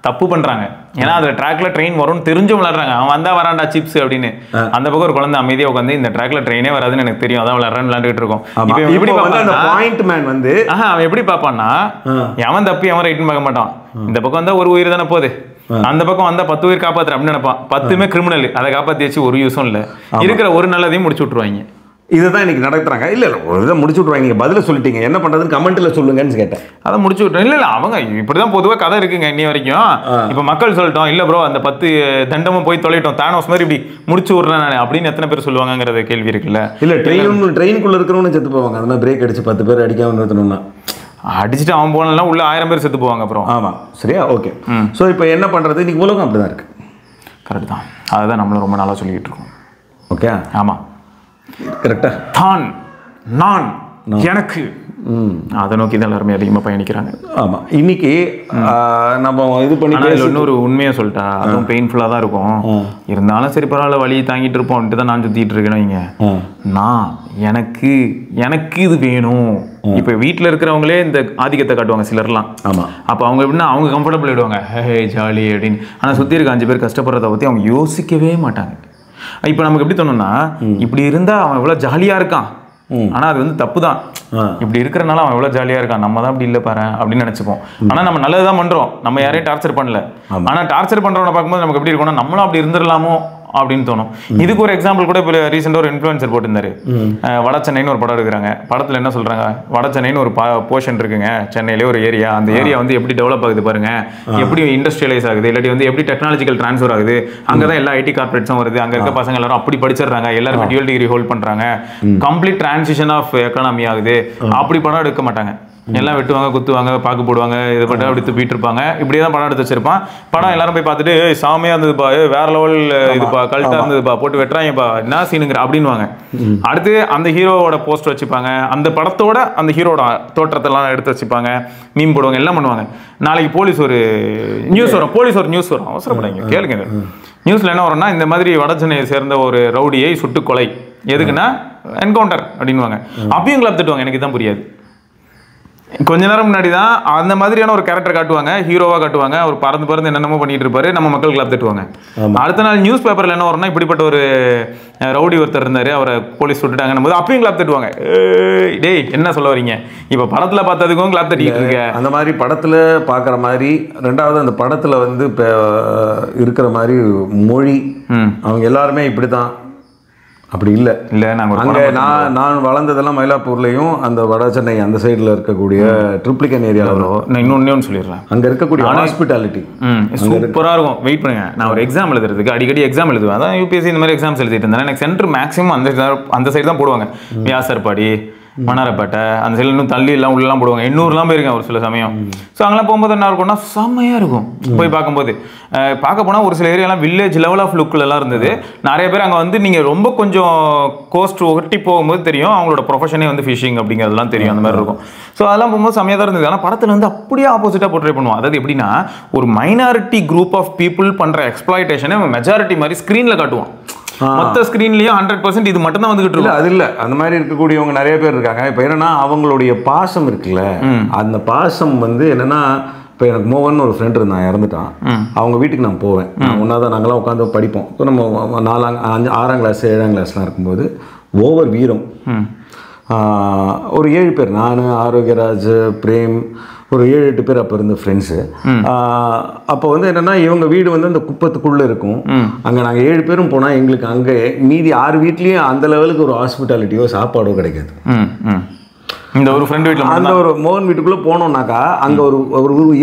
தப்பு பண்றாங்க. ஏன்னா அதுல ட்ராக்ல ட்ரெயின் வரும்னு தெரிஞ்சும் விளையாடுறாங்க. அவன் வந்தா வராண்டா சிப்ஸ் அப்படின்னு. அந்த பக்கம் ஒரு குழந்தை அமைதியா உட்காந்து இந்த ட்ராக்ல ட்ரெயினே வராதுன்னு எனக்கு தெரியும், அதான் விளையாண்டுட்டு இருக்கோம். இப்படி அந்த பாயிண்ட் மேன் வந்து அவன் எப்படி பார்ப்பான்னா, எவன் தப்பி அவன் ரைட்னு பார்க்க மாட்டான். இந்த பக்கம் வந்தா ஒரு உயிர் தானே போகுது, அந்த பக்கம் வந்தா 10 உயிர் காப்பாத்துற அப்படின்னு நினைப்பான். 10மே கிரிமினல், அதை காப்பாத்தி வச்சு ஒரு யூஸும் இல்லை, இருக்கிற ஒரு நல்லதையும் முடிச்சு விட்டுருவாங்க. இதுதான் இன்னைக்கு நடத்துறாங்க. இல்ல ஒரு இதை முடிச்சு விட்டுருவாங்க. நீங்க பதில சொல்லிட்டீங்க, என்ன பண்றதுன்னு கமெண்ட்ல சொல்லுங்கன்னு கேட்டேன். அதை முடிச்சு விட்டுறேன். இல்ல அவங்க இப்படிதான் பொதுவாக கதை இருக்குங்க இன்னி வரைக்கும். இப்ப மக்கள் சொல்லிட்டோம், இல்ல ப்ரோ அந்த 10 தண்டமும் போய் தொலைட்டோம், தானோஸ் மாதிரி இப்படி முடிச்சு விடுறேன் நான் அப்படின்னு எத்தனை பேர் சொல்லுவாங்கங்கிறத கேள்வி இருக்குல்ல. இல்ல ட்ரெயினுக்குள்ள இருக்கிறவனு செத்து போவாங்க. அந்த மாதிரி பிரேக் அடிச்சு 10 பேர் அடிக்காம நிறுத்தணும்னா அடிச்சுட்டு அவன் போனா உள்ள 1000 பேர் செத்து போவாங்க அப்புறம். ஆமா, சரியா, ஓகே. ஸோ இப்போ என்ன பண்றது, இன்னைக்கு உலகம் அப்படிதான் இருக்கு. கரெக்ட் தான், அதுதான் நம்மளும் ரொம்ப நாளா சொல்லிட்டு இருக்கோம். ஓகே, ஆமா, கரெக்டா. தான் நான் எனக்கு அதை நோக்கி தான் எல்லாருமே அதிகமாக பயணிக்கிறாங்க. ஆமாம், இன்னைக்கு நம்ம இது பண்ணி இன்னொரு உண்மையை சொல்லிட்டா அதுவும் பெயின்ஃபுல்லாக தான் இருக்கும். இருந்தாலும் சரி பரவாயில்ல, வழி தாங்கிட்டு இருப்போம் தான் நான் சுற்றிட்டு இருக்கேன். இங்க நான் எனக்கு எனக்கு இது வேணும். இப்போ வீட்டில் இருக்கிறவங்களே இந்த ஆதிக்கத்தை காட்டுவாங்க சிலர்லாம். ஆமாம், அப்போ அவங்க எப்படின்னா அவங்க கம்ஃபர்டபுள் ஆகிடுவாங்க, ஹே ஜாலி அப்படின்னு. ஆனால் சுற்றி இருக்க 5 பேர் கஷ்டப்படுறத பற்றி அவங்க யோசிக்கவே மாட்டாங்க. இப்போ நமக்கு எப்படி தோணும்னா, இப்படி இருந்தால் அவன் எவ்வளோ ஜாலியாக இருக்கான், ஆனால் அது வந்து தப்பு தான். இப்படி இருக்கிறனால அவன் எவ்வளோ ஜாலியாக இருக்கான், நம்ம தான் அப்படி இல்லை பாரு அப்படின்னு நினச்சிப்போம். ஆனால் நம்ம நல்லது தான் பண்ணுறோம், நம்ம யாரையும் டார்ச்சர் பண்ணல. ஆனால் டார்ச்சர் பண்ணுறவனை பார்க்கும்போது நமக்கு எப்படி இருக்கும்னா, நம்மளும் அப்படி இருந்துடலாமோ அப்படின்னு தோணும். இதுக்கு ஒரு எக்ஸாம்பிள் கூட இப்போ ரீசெண்டாக ஒரு இன்ஃப்ளூயன்சர் போட்டிருந்தாரு. வடச்சென்னைன்னு ஒரு படம் எடுக்கிறாங்க. படத்தில் என்ன சொல்கிறாங்க, வடச்சென்னைன்னு ஒரு போர்ஷன் இருக்குங்க சென்னையிலே ஒரு ஏரியா. அந்த ஏரியா வந்து எப்படி டெவலப் ஆகுது பாருங்க, எப்படி இண்டஸ்ட்ரியலைஸ் ஆகுது, இல்லாட்டி வந்து எப்படி டெக்னாலஜிக்கல் ட்ரான்ஸ்ஃபர் ஆகுது. அங்கே தான் எல்லா ஐடி கார்பரேட்ஸும் வருது. அங்கே இருக்க பசங்க எல்லாரும் அப்படி படிச்சிடுறாங்க, எல்லாருமே டியூல் டிகிரி ஹோல்ட் பண்ணுறாங்க, கம்ப்ளீட் டிரான்சிஷன் ஆஃப் எக்கானமி ஆகுது. அப்படி படம் எடுக்க மாட்டாங்க, எல்லாம் வெட்டுவாங்க, குத்துவாங்க, பாக்கு போடுவாங்க, இதை பட்டு அப்படி துப்பிட்டு இருப்பாங்க. இப்படியே தான் படம் எடுத்து வச்சிருப்பான். படம் எல்லாரும் போய் பார்த்துட்டு சாமியா இருந்ததுப்பா, வேற லெவல் இதுப்பா, கல்ட்டா இருந்ததுப்பா, போட்டு வெட்டுறாங்கப்பா, என்ன சீனுங்கிற அப்படின்வாங்க. அடுத்து அந்த ஹீரோவோட போஸ்டர் வச்சுப்பாங்க, அந்த படத்தோட அந்த ஹீரோட தோற்றத்தெல்லாம் எடுத்து வச்சுப்பாங்க, மீம் போடுவாங்க, எல்லாம் பண்ணுவாங்க. நாளைக்கு போலீஸ் ஒரு நியூஸ் வரும், அவசரப்படாங்க கேளுங்க. நியூஸ்ல என்ன வரும்னா, இந்த மாதிரி வடசென்னையை சேர்ந்த ஒரு ரவுடியை சுட்டு கொலை, எதுக்குன்னா என்கவுண்டர் அப்படின்வாங்க. அப்பயும் கிளப் தட்டுவாங்க. எனக்கு தான் புரியாது. கொஞ்ச நேரம் முன்னாடி தான் அந்த மாதிரியான ஒரு கேரக்டர் காட்டுவாங்க, ஹீரோவா காட்டுவாங்க, அவர் பறந்து என்னென்னமோ பண்ணிட்டு இருப்பாரு, நம்ம மக்கள் கிளப் தட்டுவாங்க. அடுத்த நாள் நியூஸ் பேப்பர்ல என்ன வரும்னா, இப்படிப்பட்ட ஒரு ரவுடி ஒருத்தர் இருந்தாரு, அவரை போலீஸ் சுட்டுட்டாங்கன்னும் போது அப்பயும் கிளப் தட்டுவாங்க. டேய் என்ன சொல்ல வரீங்க, இப்ப படத்துல பார்த்ததுக்கும் கிளப் தட்டிட்டு இருக்க. அந்த மாதிரி படத்துல பாக்குற மாதிரி, ரெண்டாவது அந்த படத்துல வந்து இருக்கிற மாதிரி மொழி, அவங்க எல்லாருமே இப்படிதான். அப்படி இல்லை இல்லை அங்கே நான் வளர்ந்ததெல்லாம் மயிலாப்பூர்லேயும் அந்த வட சென்னை அந்த சைடில் இருக்கக்கூடிய ட்ரிப்ளிகன் ஏரியாவில். நான் இன்னொன்று சொல்லிடுறேன், அங்கே இருக்கக்கூடிய ஹாஸ்பிட்டாலிட்டி சூப்பராக இருக்கும். வெயிட் பண்ணுங்க, நான் ஒரு எக்ஸாம் எழுதுறதுக்கு அடிக்கடி எக்ஸாம் எழுதுவேன். அதான் யூபிஎஸ்சி இந்த மாதிரி எக்ஸாம்ஸ் எழுதிட்டு இருந்தேன். எனக்கு சென்டர் மேக்ஸிமம் அந்த சைடு தான் போடுவாங்க. வியாசர்பாடி, மணாரப்பேட்டை அந்த சைடில் இன்னும் தள்ளி எல்லாம் உள்ளெல்லாம் போடுவாங்க. 800 போயிருக்கேன் ஒரு சில சமயம். ஸோ அங்கெல்லாம் போகும்போது என்ன இருக்கும்னா, செம்மையாக இருக்கும். போய் பார்க்கும்போது பார்க்க போனால் ஒரு சில ஏரியாலாம் வில்லேஜ் லெவல் ஆஃப் லுக்கிலலாம் இருந்தது. நிறைய பேர் அங்கே வந்து நீங்கள் ரொம்ப கொஞ்சம் கோஸ்ட் ஒட்டி போகும்போது தெரியும், அவங்களோட ப்ரொஃபஷனே வந்து ஃபிஷிங் அப்படிங்கிறதுலாம் தெரியும், அந்த மாதிரி இருக்கும். ஸோ அதெல்லாம் போகும்போது செம்மையாக தான் இருந்தது. ஆனால் படத்தில் வந்து அப்படியே ஆப்போசிட்டாக போர்ட்ரே பண்ணுவோம். அதாவது எப்படின்னா, ஒரு மைனாரிட்டி குரூப் ஆஃப் பீப்புள் பண்ணுற எக்ஸ்ப்ளாய்டேஷனை மெஜாரிட்டி மாதிரி ஸ்க்ரீனில் காட்டுவான். மொத்த ஸ்க்ரீன்லேயும் 100% இது மட்டும் தான் வந்துகிட்டு இருக்கு. அது இல்லை, அந்த மாதிரி இருக்கக்கூடியவங்க நிறைய பேர் இருக்காங்க. இப்போ என்னன்னா, அவங்களுடைய பாசம் இருக்குல்ல, அந்த பாசம் வந்து என்னன்னா, இப்போ எனக்கு மோகன் ஒரு ஃப்ரெண்ட் இருந்தான், இறந்துட்டான். அவங்க வீட்டுக்கு நான் போவேன், ஒன்றா தான் நாங்களாம் உட்காந்து படிப்போம். இப்போ நம்ம 6ஆம் கிளாஸ் 7ஆம் கிளாஸ்லாம் இருக்கும்போது ஓவர் வீரம் ஒரு 7 பேர், நான், ஆரோக்கியராஜ், பிரேம், ஒரு 7-8 பேர் அப்போ இருந்த ஃப்ரெண்ட்ஸு. அப்போ வந்து என்னென்னா, இவங்க வீடு வந்து அந்த குப்பத்துக்குள்ளே இருக்கும். அங்கே நாங்கள் 7 பேரும் போனால் எங்களுக்கு அங்கே மீதி 6 வீட்லேயும் அந்த லெவலுக்கு ஒரு ஹாஸ்பிட்டாலிட்டியோ சாப்பாடோ கிடைக்காது. இந்த ஒரு ஃப்ரெண்ட் வீட்டில் அந்த ஒரு மோகன் வீட்டுக்குள்ளே போனோம்னாக்கா, அங்கே ஒரு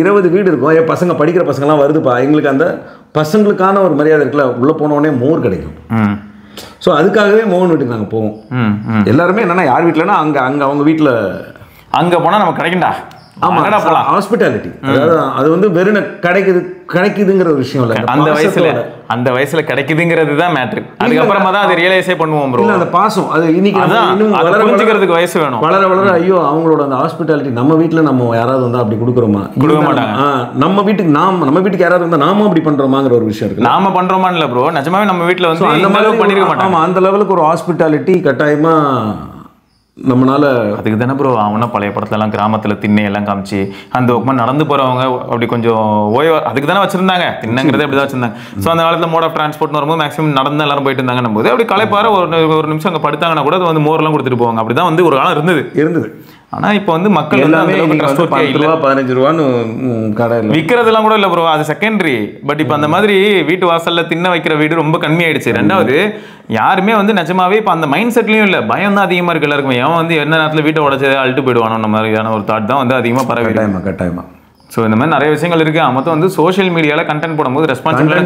20 வீடு இருக்கும். என் பசங்க படிக்கிற பசங்கள்லாம் வருதுப்பா, எங்களுக்கு அந்த பசங்களுக்கான ஒரு மரியாதை இருக்குல்ல, உள்ளே போனோடனே மோர் கிடைக்கும். ஸோ அதுக்காகவே மோகன் வீட்டுக்கு நாங்கள் போவோம். எல்லாருமே என்னன்னா யார் வீட்டிலனா அங்கே அவங்க வீட்டில் அங்கே போனால் நம்ம கிடைக்கும்டா. ஆமாம், ஹாஸ்பிட்டாலிட்டி. அதாவது அது வந்து வெறும் கிடைக்குதுங்கிற ஒரு விஷயம் இல்லை. அந்த வயசுல கிடைக்குதுங்கிறது தான் மேட்ரு. அதுக்கப்புறமா தான் அதை ரியலைஸே பண்ணுவோம் ப்ரோ. அந்த பாசம் அது இன்னைக்கு இன்னும் புரிஞ்சுக்கிறதுக்கு வயசு வேணும். வளர ஐயோ அவங்களோட அந்த ஹாஸ்பிட்டாலிட்டி நம்ம வீட்டில் நம்ம யாராவது வந்தால் அப்படி கொடுக்குறோமா? கொடுக்க மாட்டாங்க. நம்ம வீட்டுக்கு யாராவது வந்தால் நாம அப்படி பண்றோமாங்கிற ஒரு விஷயம் இருக்கு. நாம பண்றோமா இல்லை ப்ரோ, நிஜமாவே நம்ம வீட்டில் வந்து அந்த அளவுக்கு பண்ணிருக்க மாட்டோம். ஆமா, அந்த லெவலுக்கு ஒரு ஹாஸ்பிட்டாலிட்டி கட்டாயமா நம்மளால. அதுக்கு தானே ப்ரோ அவனா பழைய படத்துலலாம் கிராமத்தில் திண்ணையெல்லாம் காமிச்சு அந்த பக்கமாக நடந்து போகிறவங்க அப்படி கொஞ்சம் ஓய்வு அதுக்கு தானே வச்சுருந்தாங்க. திண்ணங்கிறதே அப்படி தான் வச்சுருந்தாங்க. ஸோ அந்த காலத்தில் மோட் ஆஃப் டிரான்ஸ்போர்ட்னு வரும்போது மேக்ஸிமம் நடந்து எல்லாரும் போயிட்டு இருந்தாங்கன்னும் போது அப்படி களைப்பார ஒரு நிமிஷம் அங்கே படுத்தாங்கன்னா கூட அது வந்து மோர்லாம் கொடுத்துட்டு போவாங்க. அப்படி தான் வந்து ஒரு காலம் இருந்தது. ஆனால் இப்போ வந்து மக்கள் எல்லாமே 15 ரூபான்னு கடை விற்கிறதுலாம் கூட இல்லை ப்ரோ, அது செகண்டரி. பட் இப்போ அந்த மாதிரி வீட்டு வாசலில் தின்ன வைக்கிற வீடு ரொம்ப கம்மியாயிடுச்சு. ரெண்டாவது யாருமே வந்து நிஜமாவே இப்போ அந்த மைண்ட் செட்லையும் இல்லை, பயம் தான் அதிகமாக இருக்கு எல்லாருக்குமே. அவன் வந்து என்ன நேரத்தில் வீட்டை உடச்சது அழுட்டு போயிடுவானோ அந்த மாதிரியான ஒரு தாட் தான் வந்து அதிகமாக பரவி. கட்டாயமா. ஸோ இந்த மாதிரி நிறைய விஷயங்கள் இருக்கு. மொத்தம் வந்து சோஷியல் மீடியாவில் கண்டென்ட் போடும்போது ரெஸ்பான்சிபிளான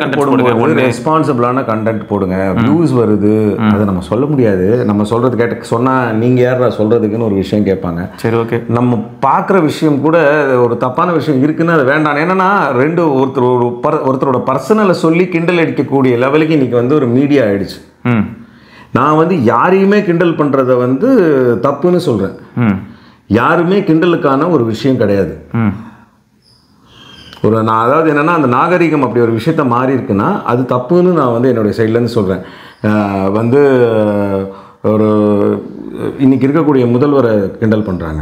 கண்டென்ட் போடுங்க. வியூஸ் வருது அதை நம்ம சொல்ல முடியாது. நம்ம சொல்றது சொன்னா நீங்க யாரா சொல்றதுக்குன்னு ஒரு விஷயம் கேட்பாங்க. சரி, ஓகே. நம்ம பார்க்குற விஷயம் கூட ஒரு தப்பான விஷயம் இருக்குன்னு அது வேண்டாம். என்னன்னா ஒருத்தரோட பர்சனலை சொல்லி கிண்டல் அடிக்கக்கூடிய லெவலுக்கு இன்னைக்கு வந்து ஒரு மீடியா ஆயிடுச்சு. நான் வந்து யாரையுமே கிண்டல் பண்றத வந்து தப்புன்னு சொல்றேன். யாருமே கிண்டலுக்கான ஒரு விஷயம் கிடையாது. நான் அதாவது என்னென்னா அந்த நாகரிகம் அப்படி ஒரு விஷயத்த மாறி இருக்குன்னா அது தப்புன்னு நான் வந்து என்னுடைய சைட்லேருந்து சொல்கிறேன். வந்து ஒரு இன்னைக்கு இருக்கக்கூடிய முதல்வரை கிண்டல் பண்ணுறாங்க,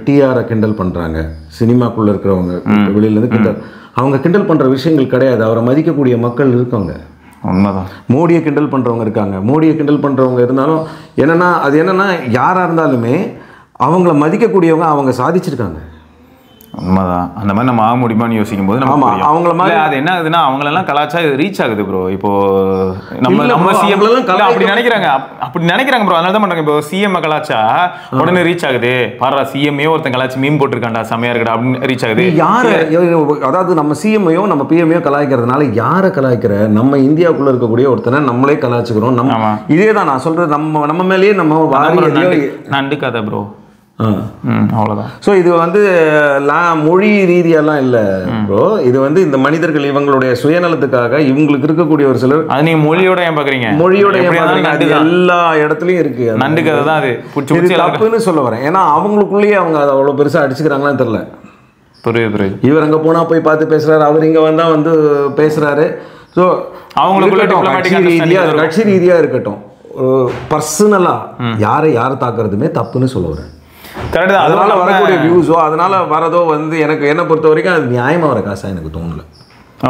டிஆரை கிண்டல் பண்ணுறாங்க, சினிமாக்குள்ளே இருக்கிறவங்க வெளியிலேருந்து கிண்டல், அவங்க கிண்டல் பண்ணுற விஷயங்கள் கிடையாது. அவரை மதிக்கக்கூடிய மக்கள் இருக்காங்க. உண்மைதான். மோடியை கிண்டல் பண்ணுறவங்க இருக்காங்க. மோடியை கிண்டல் பண்ணுறவங்க இருந்தாலும் என்னென்னா யாராக இருந்தாலுமே அவங்கள மதிக்கக்கூடியவங்க அவங்க சாதிச்சிருக்காங்க. உண்மைதான். அந்த மாதிரி நம்ம ஆக முடியுமான்னு யோசிக்கும் போது அவங்கள மாதிரி அது என்ன ஆகுதுன்னா அவங்களெல்லாம் கலாச்சா ரீச் ஆகுது ப்ரோ. இப்போ நம்ம சிஎம் அப்படி நினைக்கிறாங்க ப்ரோ. அதனால தான் பண்றாங்க. இப்போ சிஎம் கலாச்சா உடனே ரீச் ஆகுது. பாரா சிஎம்ஏ ஒருத்தன் கலாச்சி மீம் போட்டிருக்காண்டா செமையா இருக்கா அப்படின்னு ரீச் ஆகுது. யாரு அதாவது நம்ம சிஎம்ஐயோ நம்ம பிஎம்ஐயோ கலாய்க்கிறதுனால யாரை கலாய்க்கிற? நம்ம இந்தியாவுக்குள்ள இருக்கக்கூடிய ஒருத்தனை நம்மளே கலாய்ச்சிக்கிறோம். இதே தான் நான் சொல்றது. நம்ம மேலேயே நம்ம நண்டுக்காத ப்ரோ. அவ்வளோதான். ஸோ இது வந்து மொழி ரீதியெல்லாம் இல்லை ப்ரோ. இது வந்து இந்த மனிதர்கள் இவங்களுடைய சுயநலத்துக்காக இவங்களுக்கு இருக்கக்கூடிய ஒரு சிலர். அது நீங்க மொழியோட ஏன் பார்க்குறீங்க? மொழியோட அது எல்லா இடத்துலையும் இருக்கு. நண்டுக்கதை தான் அது. இது தப்புன்னு சொல்ல வரேன். ஏன்னா அவங்களுக்குள்ளேயே அவங்க அதை அவ்வளோ பெருசாக அடிச்சுக்கிறாங்களான்னு தெரியல. புரியுது. இவர் அங்கே போனால் போய் பார்த்து பேசுறாரு, அவர் இங்கே வந்தால் வந்து பேசுறாரு. ஸோ அவங்களுக்குள்ள கட்சி ரீதியாக இருக்கட்டும், பர்சனலாக யாரை தாக்குறதுமே தப்புன்னு சொல்ல வரேன். கரெக்ட் தான். அதனால வரக்கூடிய வியூஸோ அதனால வரதோ வந்து எனக்கு என்ன பொறுத்த வரைக்கும் அது நியாயமா வர காசா எனக்கு தோணல.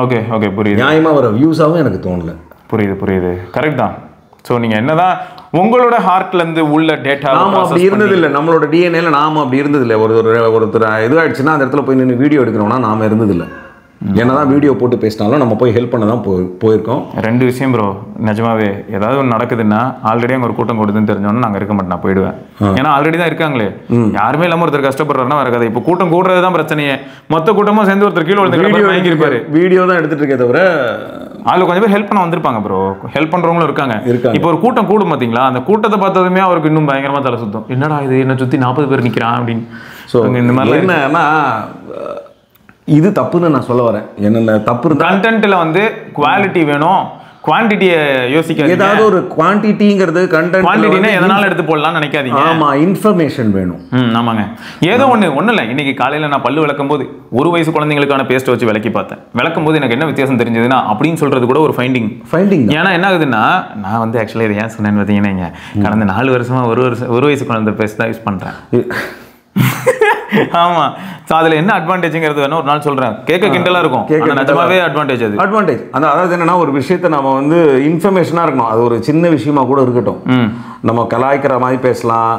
ஓகே புரியுது. நியாயமா வர வியூஸாவும் எனக்கு தோணல. புரியுது. கரெக்ட் தான். ஸோ நீங்க என்னதான் உங்களோட ஹார்ட்ல இருந்து உள்ள டேட்டா நாம அப்படி இருந்ததில்லை. நம்மளோட டிஎன்ஏல நாம அப்படி இருந்ததில்லை. ஒருத்தர் இது ஆயிடுச்சுன்னா அந்த இடத்துல போய் நின்று வீடியோ எடுக்கிறோம்னா நாம இருந்ததில்லை. என்னதான் வீடியோ போட்டு பேசினாலும் நம்ம போய் ஹெல்ப் பண்ண தான் போயிருக்கோம். ரெண்டு விஷயம் ப்ரோ. நிஜமாவே ஏதாவது ஒன்று நடக்குதுன்னா ஆல்ரெடி அங்கே ஒரு கூட்டம் கொடுத்துன்னு தெரிஞ்சோன்னா நாங்கள் இருக்க மாட்டேன், நான் போயிடுவேன். ஏன்னா ஆல்ரெடி தான் இருக்காங்களே. யாருமே இல்லாமல் ஒருத்தர் கஷ்டப்படுறாருன்னா வர கதை. இப்போ கூட்டம் கூடுறது தான் பிரச்சனையே. மொத்த கூட்டமாக சேர்ந்து ஒருத்தர் கீழே வாங்கியிருப்பாரு. வீடியோ தான் எடுத்துட்டு இருக்கே தவிர அதில் கொஞ்சம் பேர் ஹெல்ப் பண்ண வந்திருப்பாங்க ப்ரோ. ஹெல்ப் பண்ணுறவங்களும் இருக்காங்க. இப்போ ஒரு கூட்டம் கூடும் பார்த்தீங்களா, அந்த கூட்டத்தை பார்த்ததுமே அவருக்கு இன்னும் பயங்கரமாக தலை சுத்தம். என்னடா இது என்ன சுற்றி 40 பேர் நிற்கிறான் அப்படின்னு. ஸோ இந்த மாதிரி என்னன்னா இது தப்புன்னு நான் சொல்ல வரேன். என்னென்ன தப்பு கண்டென்ட்ல வந்து குவாலிட்டி வேணும், குவான்டிட்டியை யோசிக்காதீங்க. ஏதாவது ஒரு குவான்டிட்டிங்கிறது கண்டென்ட் குவான்டிட்டினா எதனால எடுத்து போடலாம்னு நினைக்காதீங்க. ஆமா, இன்ஃபர்மேஷன் வேணும். ஆமாங்க. ஏதோ ஒன்றும் இல்லை. இன்னைக்கு காலையில் நான் பல்லு விளக்கும் போது 1 வயசு குழந்தைங்களுக்கான பேஸ்ட்டை வச்சு விளக்கி பார்த்தேன். விளக்கும் போது எனக்கு என்ன வித்தியாசம் தெரிஞ்சதுன்னா அப்படின்னு சொல்றது கூட ஒரு ஃபைண்டிங். ஏன்னா என்ன ஆகுதுன்னா, நான் வந்து ஆக்சுவலாக இதை ஏன் சொன்னேன்னு பார்த்தீங்கன்னா, கடந்த 4 வருஷமா 1 வயசு குழந்தை பேஸ்ட் தான் யூஸ் பண்ணுறேன். ஆமா. சோ அதுல என்ன அட்வான்டேஜ்ங்கிறது வேணும் ஒரு நாள் சொல்றேன். கேட்க கிண்டலா இருக்கும், நிஜமாவே அட்வான்டேஜ். அதாவது என்னன்னா ஒரு விஷயத்தை நம்ம வந்து இன்ஃபர்மேஷனா இருக்கணும். அது ஒரு சின்ன விஷயமா கூட இருக்கட்டும். நம்ம கலாய்க்கிற மாதிரி பேசலாம்.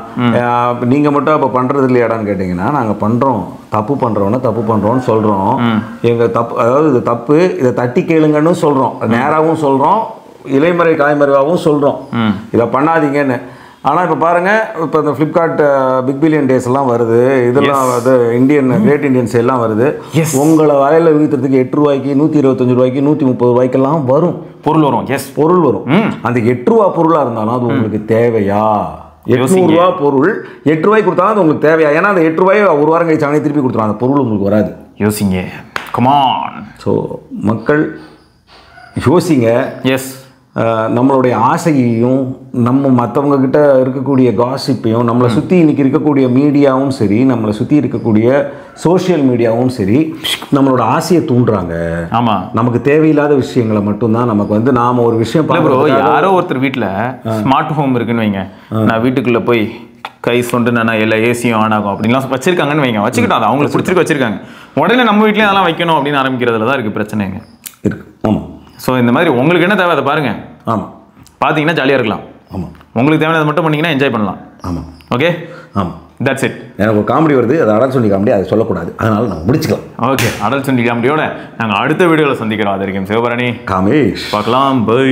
நீங்க மட்டும் அப்ப பண்றது இல்லையாடான்னு கேட்டீங்கன்னா, நாங்க பண்றோம். தப்பு பண்றோம்னா தப்பு பண்றோம்னு சொல்றோம். எங்க தப்பு, அதாவது இது தப்பு, இதை தட்டி கேளுங்கன்னு சொல்றோம். நேராகவும் சொல்றோம், இலைமறை காய்மறைவாகவும் சொல்றோம். இதை பண்ணாதீங்கன்னு. ஆனால் இப்போ பாருங்கள், இப்போ இந்த ஃப்ளிப்கார்ட் பிக் பில்லியன் டேஸ் எல்லாம் வருது, இதெல்லாம் வந்து கிரேட் இண்டியன் சேல்லாம் வருது. உங்களை வலையில் விழுத்துறதுக்கு 8 ரூபாய்க்கு 125 ரூபாய்க்கு 130 ரூபாய்க்கெல்லாம் வரும் பொருள் வரும். பொருள் வரும். அந்த 8 ரூபா பொருளாக இருந்தாலும் அது உங்களுக்கு தேவையா? 800 ரூபா பொருள் 8 ரூபாய்க்கு கொடுத்தாலும் அது உங்களுக்கு தேவையா? ஏன்னா அந்த 8 ரூபாய் ஒரு வாரம் கழிச்சு அவனே திருப்பி கொடுத்துருவாங்க, அந்த பொருள் உங்களுக்கு வராது. யோசிங்க, கமான். ஸோ மக்கள் யோசிங்க. எஸ், நம்மளுடைய ஆசையையும் நம்ம மற்றவங்க கிட்ட இருக்கக்கூடிய காசிப்பையும், நம்மளை சுற்றி இன்னைக்கு இருக்கக்கூடிய மீடியாவும் சரி, நம்மளை சுற்றி இருக்கக்கூடிய சோஷியல் மீடியாவும் சரி, நம்மளோட ஆசையை தூண்டுறாங்க. ஆமாம், நமக்கு தேவையில்லாத விஷயங்களை மட்டும்தான் நமக்கு வந்து நாம் ஒரு விஷயம் ப்ரோ. யாரோ ஒருத்தர் வீட்டில் ஸ்மார்ட் ஹோம் இருக்குன்னு வைங்க, நான் வீட்டுக்குள்ளே போய் கை சொண்டு நான் எல்லா ஏசியும் ஆன் ஆகும் அப்படின்லாம் வச்சிருக்காங்கன்னு வைங்க, வச்சுக்கிட்டோம், அது அவங்களுக்கு பிடிச்சிருக்கு வச்சிருக்காங்க. உடனே நம்ம வீட்லேயும் அதெல்லாம் வைக்கணும் அப்படின்னு ஆரம்பிக்கிறதுல தான் இருக்குது பிரச்சனைங்க. இருக்கு. ஆமாம். ஸோ இந்த மாதிரி உங்களுக்கு என்ன தேவை அதை பாருங்கள். ஆமாம், பார்த்தீங்கன்னா ஜாலியாக இருக்கலாம். ஆமாம், உங்களுக்கு தேவையானதை மட்டும் பண்ணிங்கன்னா என்ஜாய் பண்ணலாம். ஆமாம், ஓகே, ஆமாம், தட்ஸ் இட். எனக்கு ஒரு காமெடி வருது, அது அடல் சொல்லி காமெடி, அதை சொல்லக்கூடாது, அதனால நம்ம முடிச்சுக்கலாம். ஓகே, அடல் சொல்லி காமெடியோட நாங்கள் அடுத்த வீடியோவில் சந்திக்கிறோம். அது வரைக்கும் சிவபரணி காமேஷ் பார்க்கலாம். பை.